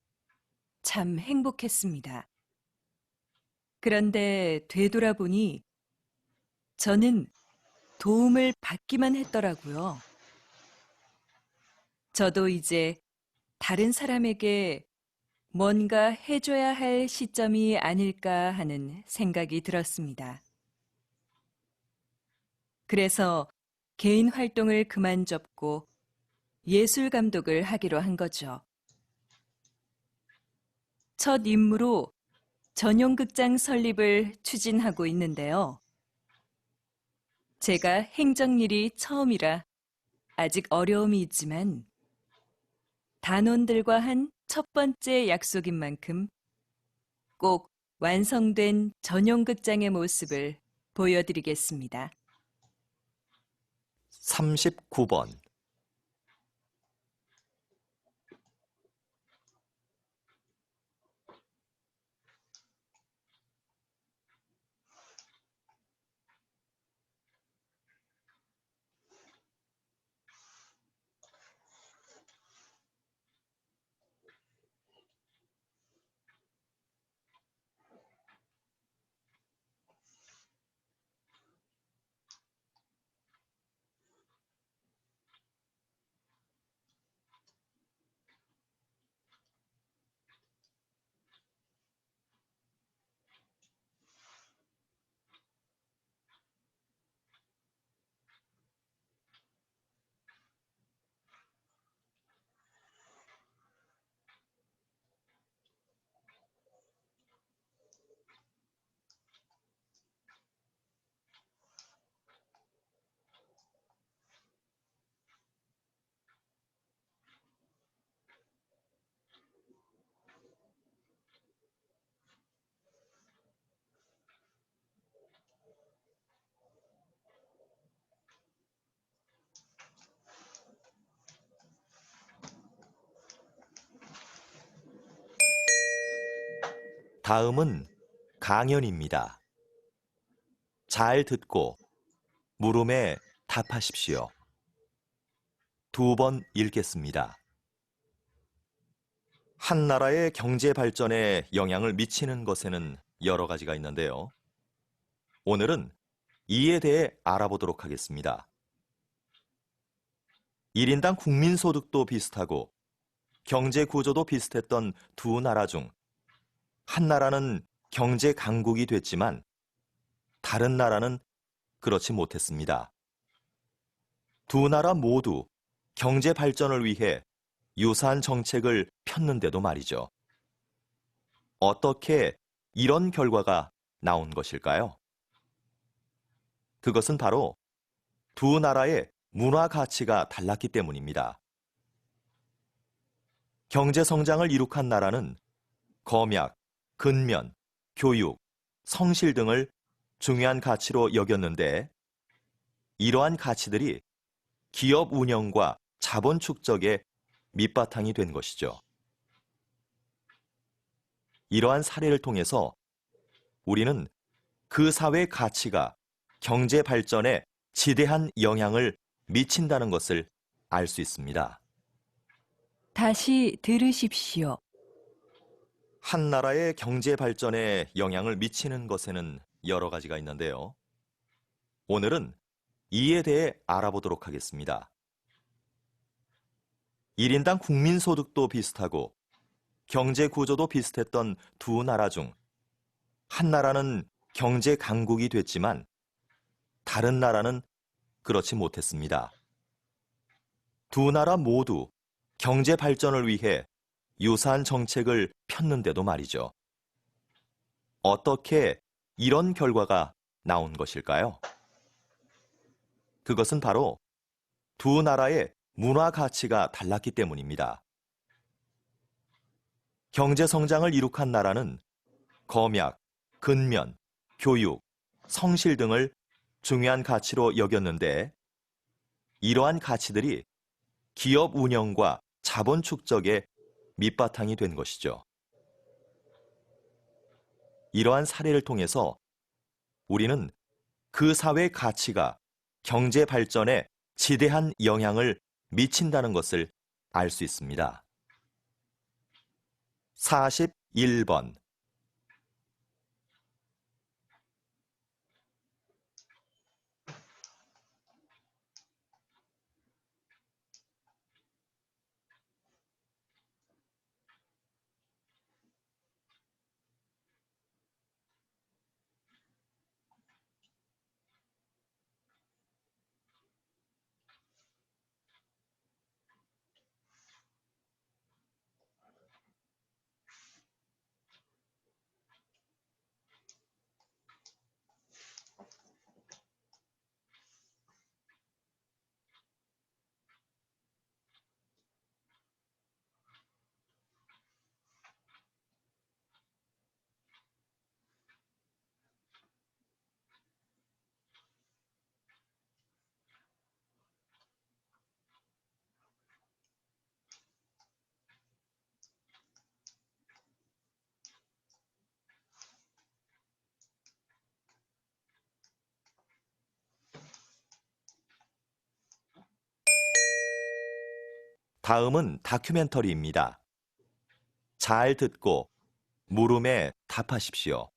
Speaker 2: 참 행복했습니다. 그런데 되돌아보니 저는 도움을 받기만 했더라고요. 저도 이제 다른 사람에게 뭔가 해줘야 할 시점이 아닐까 하는 생각이 들었습니다. 그래서 개인 활동을 그만 접고 예술 감독을 하기로 한 거죠. 첫 임무로 전용 극장 설립을 추진하고 있는데요. 제가 행정일이 처음이라 아직 어려움이 있지만 단원들과 한 첫 번째 약속인 만큼 꼭 완성된 전용 극장의 모습을 보여드리겠습니다.
Speaker 3: 39번, 다음은 강연입니다. 잘 듣고 물음에 답하십시오. 2번 읽겠습니다. 한 나라의 경제 발전에 영향을 미치는 것에는 여러 가지가 있는데요. 오늘은 이에 대해 알아보도록 하겠습니다. 1인당 국민소득도 비슷하고 경제 구조도 비슷했던 두 나라 중 한 나라는 경제 강국이 됐지만 다른 나라는 그렇지 못했습니다. 두 나라 모두 경제 발전을 위해 유사한 정책을 폈는데도 말이죠. 어떻게 이런 결과가 나온 것일까요? 그것은 바로 두 나라의 문화 가치가 달랐기 때문입니다. 경제 성장을 이룩한 나라는 검약, 근면, 교육, 성실 등을 중요한 가치로 여겼는데 이러한 가치들이 기업 운영과 자본 축적의 밑바탕이 된 것이죠. 이러한 사례를 통해서 우리는 그 사회의 가치가 경제 발전에 지대한 영향을 미친다는 것을 알 수 있습니다.
Speaker 2: 다시 들으십시오.
Speaker 3: 한 나라의 경제 발전에 영향을 미치는 것에는 여러 가지가 있는데요. 오늘은 이에 대해 알아보도록 하겠습니다. 1인당 국민소득도 비슷하고 경제 구조도 비슷했던 두 나라 중 한 나라는 경제 강국이 됐지만 다른 나라는 그렇지 못했습니다. 두 나라 모두 경제 발전을 위해 유사한 정책을 폈는데도 말이죠. 어떻게 이런 결과가 나온 것일까요? 그것은 바로 두 나라의 문화 가치가 달랐기 때문입니다. 경제 성장을 이룩한 나라는 검약, 근면, 교육, 성실 등을 중요한 가치로 여겼는데 이러한 가치들이 기업 운영과 자본 축적의 밑바탕이 된 것이죠. 이러한 사례를 통해서 우리는 그 사회의 가치가 경제 발전에 지대한 영향을 미친다는 것을 알 수 있습니다. 41번. 다음은 다큐멘터리입니다. 잘 듣고 물음에 답하십시오.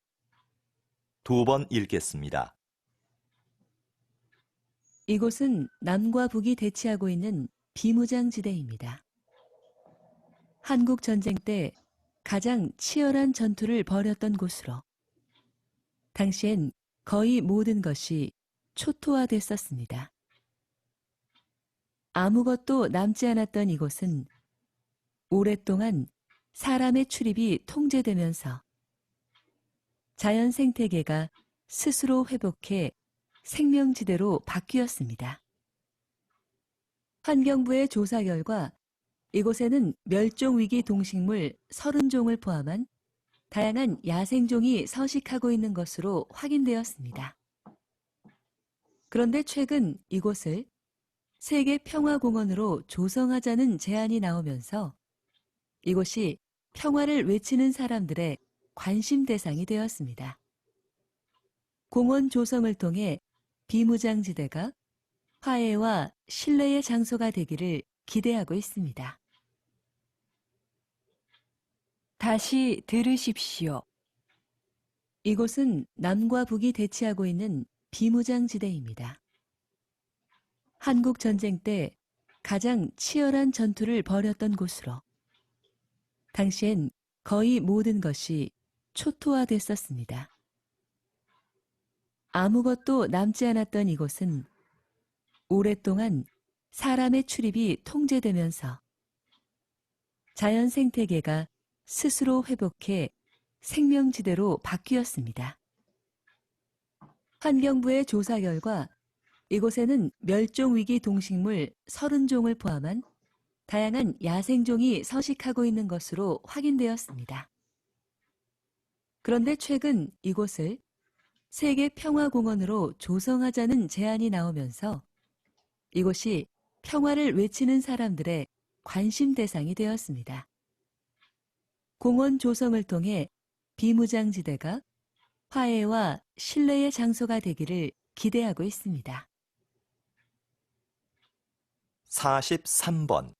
Speaker 3: 2번 읽겠습니다.
Speaker 2: 이곳은 남과 북이 대치하고 있는 비무장지대입니다. 한국 전쟁 때 가장 치열한 전투를 벌였던 곳으로 당시엔 거의 모든 것이 초토화됐었습니다. 아무것도 남지 않았던 이곳은 오랫동안 사람의 출입이 통제되면서 자연 생태계가 스스로 회복해 생명지대로 바뀌었습니다. 환경부의 조사 결과 이곳에는 멸종위기 동식물 30종을 포함한 다양한 야생종이 서식하고 있는 것으로 확인되었습니다. 그런데 최근 이곳을 세계 평화공원으로 조성하자는 제안이 나오면서 이곳이 평화를 외치는 사람들의 관심 대상이 되었습니다. 공원 조성을 통해 비무장지대가 화해와 신뢰의 장소가 되기를 기대하고 있습니다. 다시 들으십시오. 이곳은 남과 북이 대치하고 있는 비무장지대입니다. 한국 전쟁 때 가장 치열한 전투를 벌였던 곳으로 당시엔 거의 모든 것이 초토화됐었습니다. 아무것도 남지 않았던 이곳은 오랫동안 사람의 출입이 통제되면서 자연 생태계가 스스로 회복해 생명지대로 바뀌었습니다. 환경부의 조사 결과 이곳에는 멸종위기 동식물 30종을 포함한 다양한 야생종이 서식하고 있는 것으로 확인되었습니다. 그런데 최근 이곳을 세계평화공원으로 조성하자는 제안이 나오면서 이곳이 평화를 외치는 사람들의 관심 대상이 되었습니다. 공원 조성을 통해 비무장지대가 화해와 신뢰의 장소가 되기를 기대하고 있습니다.
Speaker 3: 43번.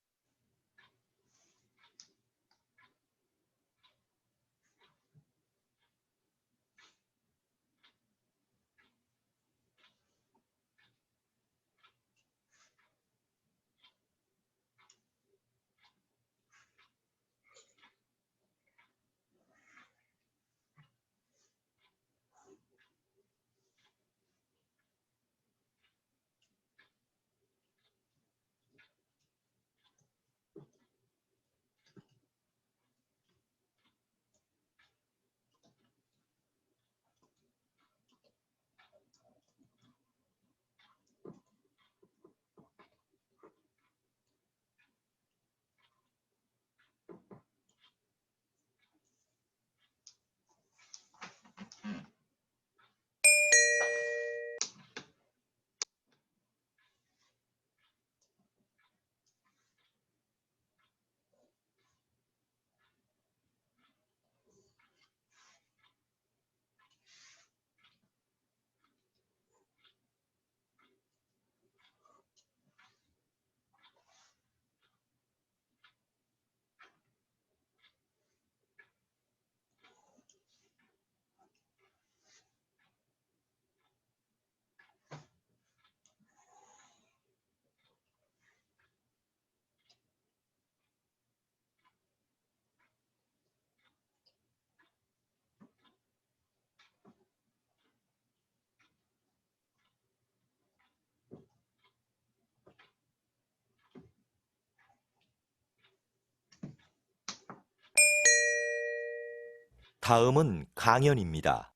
Speaker 3: 다음은 강연입니다.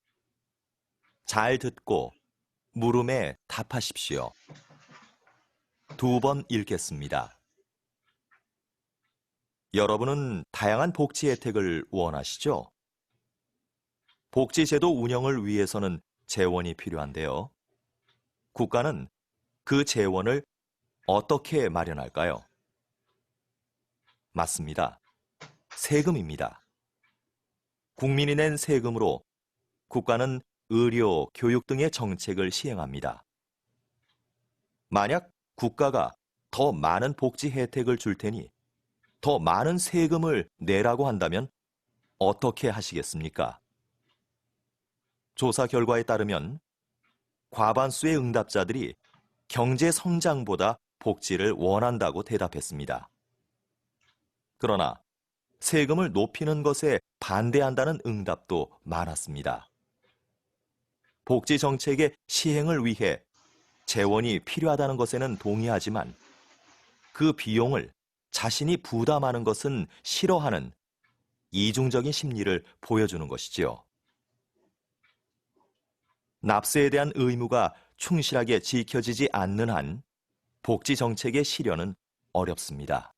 Speaker 3: 잘 듣고 물음에 답하십시오. 2번 읽겠습니다. 여러분은 다양한 복지 혜택을 원하시죠? 복지제도 운영을 위해서는 재원이 필요한데요. 국가는 그 재원을 어떻게 마련할까요? 맞습니다. 세금입니다. 국민이 낸 세금으로 국가는 의료, 교육 등의 정책을 시행합니다. 만약 국가가 더 많은 복지 혜택을 줄 테니 더 많은 세금을 내라고 한다면 어떻게 하시겠습니까? 조사 결과에 따르면 과반수의 응답자들이 경제 성장보다 복지를 원한다고 대답했습니다. 그러나 세금을 높이는 것에 반대한다는 응답도 많았습니다. 복지 정책의 시행을 위해 재원이 필요하다는 것에는 동의하지만 그 비용을 자신이 부담하는 것은 싫어하는 이중적인 심리를 보여주는 것이지요. 납세에 대한 의무가 충실하게 지켜지지 않는 한 복지 정책의 실현은 어렵습니다.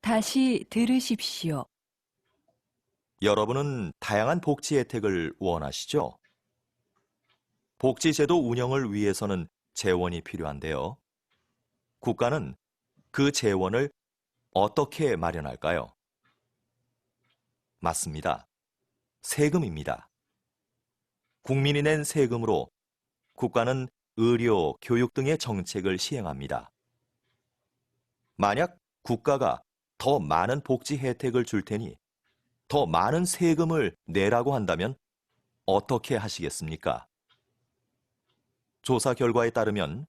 Speaker 2: 다시 들으십시오.
Speaker 3: 여러분은 다양한 복지 혜택을 원하시죠? 복지제도 운영을 위해서는 재원이 필요한데요. 국가는 그 재원을 어떻게 마련할까요? 맞습니다. 세금입니다. 국민이 낸 세금으로 국가는 의료, 교육 등의 정책을 시행합니다. 만약 국가가 더 많은 복지 혜택을 줄 테니 더 많은 세금을 내라고 한다면 어떻게 하시겠습니까? 조사 결과에 따르면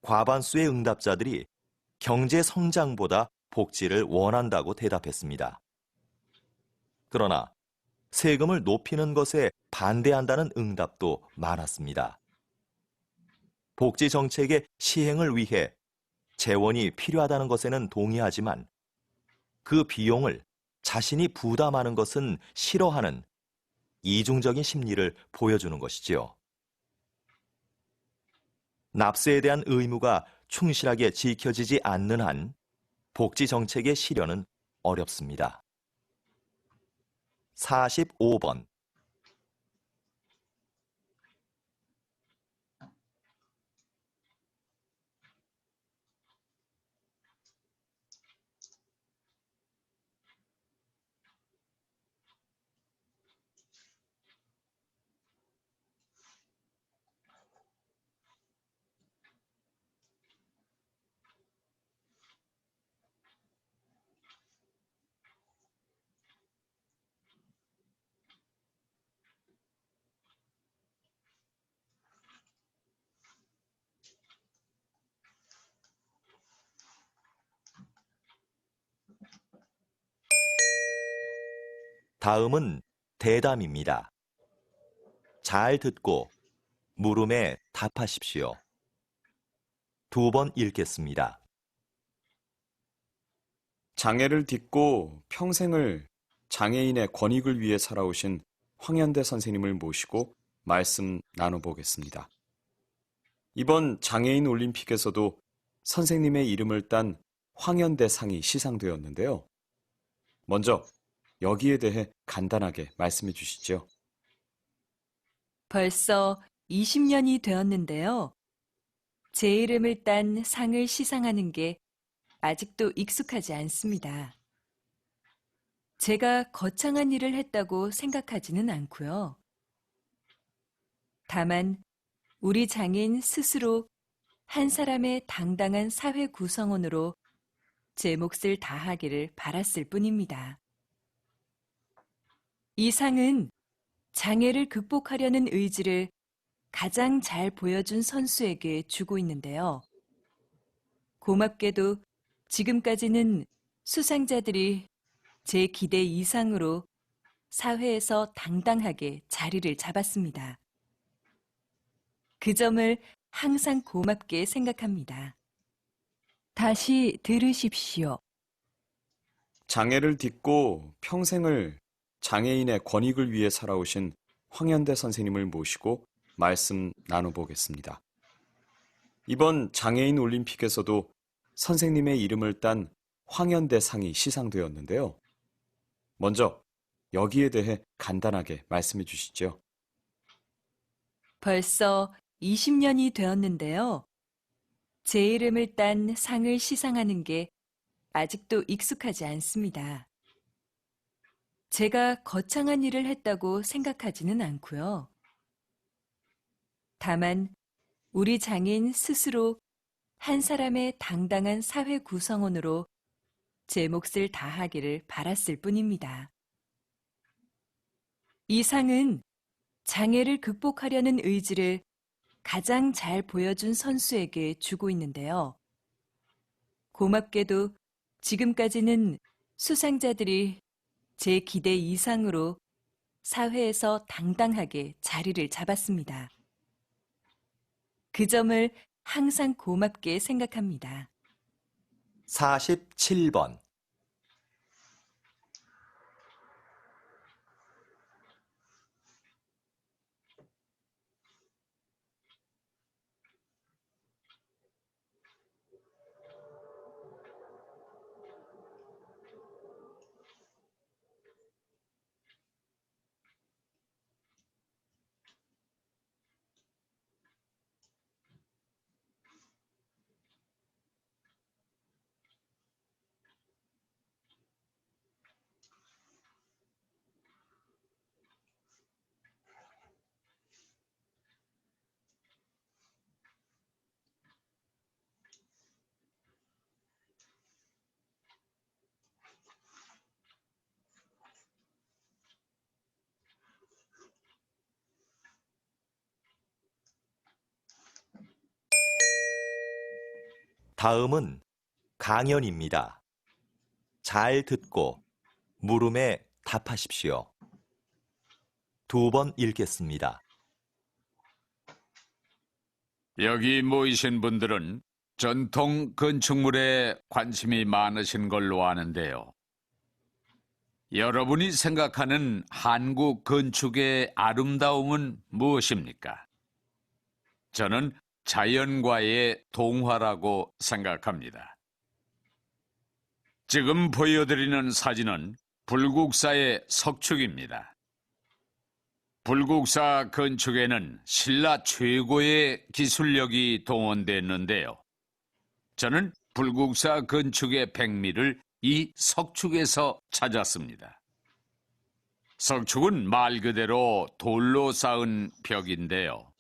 Speaker 3: 과반수의 응답자들이 경제 성장보다 복지를 원한다고 대답했습니다. 그러나 세금을 높이는 것에 반대한다는 응답도 많았습니다. 복지 정책의 시행을 위해 재원이 필요하다는 것에는 동의하지만 그 비용을 자신이 부담하는 것은 싫어하는 이중적인 심리를 보여주는 것이지요. 납세에 대한 의무가 충실하게 지켜지지 않는 한 복지 정책의 실현은 어렵습니다. 45번. 다음은 대담입니다. 잘 듣고 물음에 답하십시오. 2번 읽겠습니다.
Speaker 5: 장애를 딛고 평생을 장애인의 권익을 위해 살아오신 황현대 선생님을 모시고 말씀 나눠보겠습니다. 이번 장애인 올림픽에서도 선생님의 이름을 딴 황현대 상이 시상되었는데요. 먼저 여기에 대해 간단하게 말씀해 주시죠.
Speaker 2: 벌써 20년이 되었는데요. 제 이름을 딴 상을 시상하는 게 아직도 익숙하지 않습니다. 제가 거창한 일을 했다고 생각하지는 않고요. 다만 우리 장애인 스스로 한 사람의 당당한 사회 구성원으로 제 몫을 다하기를 바랐을 뿐입니다. 이 상은 장애를 극복하려는 의지를 가장 잘 보여준 선수에게 주고 있는데요. 고맙게도 지금까지는 수상자들이 제 기대 이상으로 사회에서 당당하게 자리를 잡았습니다. 그 점을 항상 고맙게 생각합니다. 다시 들으십시오.
Speaker 5: 장애를 딛고 평생을 장애인의 권익을 위해 살아오신 황현대 선생님을 모시고 말씀 나눠보겠습니다. 이번 장애인 올림픽에서도 선생님의 이름을 딴 황현대 상이 시상되었는데요. 먼저 여기에 대해 간단하게 말씀해 주시죠.
Speaker 2: 벌써 20년이 되었는데요. 제 이름을 딴 상을 시상하는 게 아직도 익숙하지 않습니다. 제가 거창한 일을 했다고 생각하지는 않고요. 다만 우리 장애인 스스로 한 사람의 당당한 사회 구성원으로 제 몫을 다하기를 바랐을 뿐입니다. 이 상은 장애를 극복하려는 의지를 가장 잘 보여준 선수에게 주고 있는데요. 고맙게도 지금까지는 수상자들이 제 기대 이상으로 사회에서 당당하게 자리를 잡았습니다. 그 점을 항상 고맙게 생각합니다.
Speaker 3: 47번. 다음은 강연입니다. 잘 듣고 물음에 답하십시오. 2번 읽겠습니다.
Speaker 6: 여기 모이신 분들은 전통 건축물에 관심이 많으신 걸로 아는데요. 여러분이 생각하는 한국 건축의 아름다움은 무엇입니까? 저는 자연과의 동화라고 생각합니다. 지금 보여드리는 사진은 불국사의 석축입니다. 불국사 건축에는 신라 최고의 기술력이 동원됐는데요. 저는 불국사 건축의 백미를 이 석축에서 찾았습니다. 석축은 말 그대로 돌로 쌓은 벽인데요.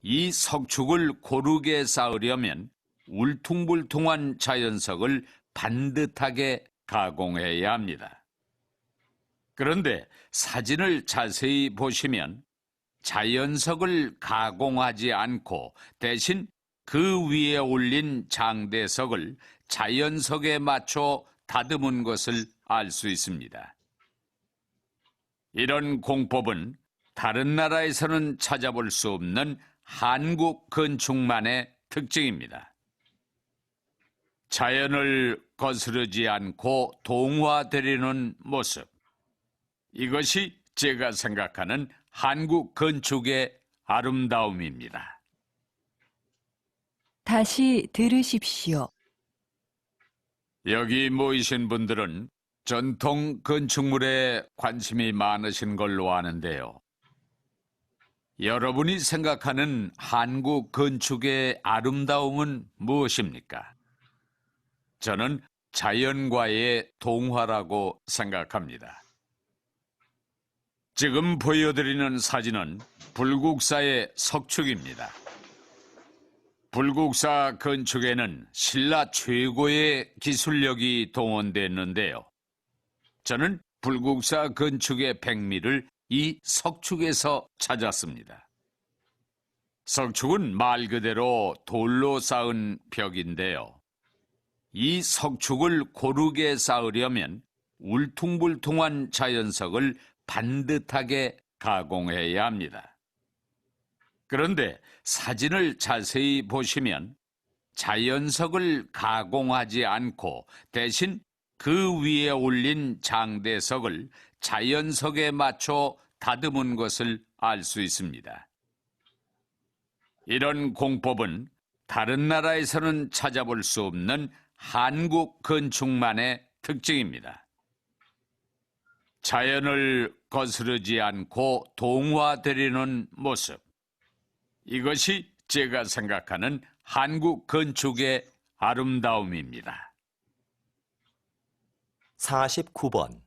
Speaker 6: 이 석축을 고르게 쌓으려면 울퉁불퉁한 자연석을 반듯하게 가공해야 합니다. 그런데 사진을 자세히 보시면 자연석을 가공하지 않고 대신 그 위에 올린 장대석을 자연석에 맞춰 다듬은 것을 알 수 있습니다. 이런 공법은 다른 나라에서는 찾아볼 수 없는 한국 건축만의 특징입니다. 자연을 거스르지 않고 동화되려는 모습. 이것이 제가 생각하는 한국 건축의 아름다움입니다.
Speaker 2: 다시 들으십시오.
Speaker 6: 여기 모이신 분들은 전통 건축물에 관심이 많으신 걸로 아는데요. 여러분이 생각하는 한국 건축의 아름다움은 무엇입니까? 저는 자연과의 동화라고 생각합니다. 지금 보여드리는 사진은 불국사의 석축입니다. 불국사 건축에는 신라 최고의 기술력이 동원됐는데요. 저는 불국사 건축의 백미를 이 석축에서 찾았습니다. 석축은 말 그대로 돌로 쌓은 벽인데요. 이 석축을 고르게 쌓으려면 울퉁불퉁한 자연석을 반듯하게 가공해야 합니다. 그런데 사진을 자세히 보시면 자연석을 가공하지 않고 대신 그 위에 올린 장대석을 자연석에 맞춰 다듬은 것을 알 수 있습니다. 이런 공법은 다른 나라에서는 찾아볼 수 없는 한국 건축만의 특징입니다. 자연을 거스르지 않고 동화되려는 모습. 이것이 제가 생각하는 한국 건축의 아름다움입니다.
Speaker 3: 49번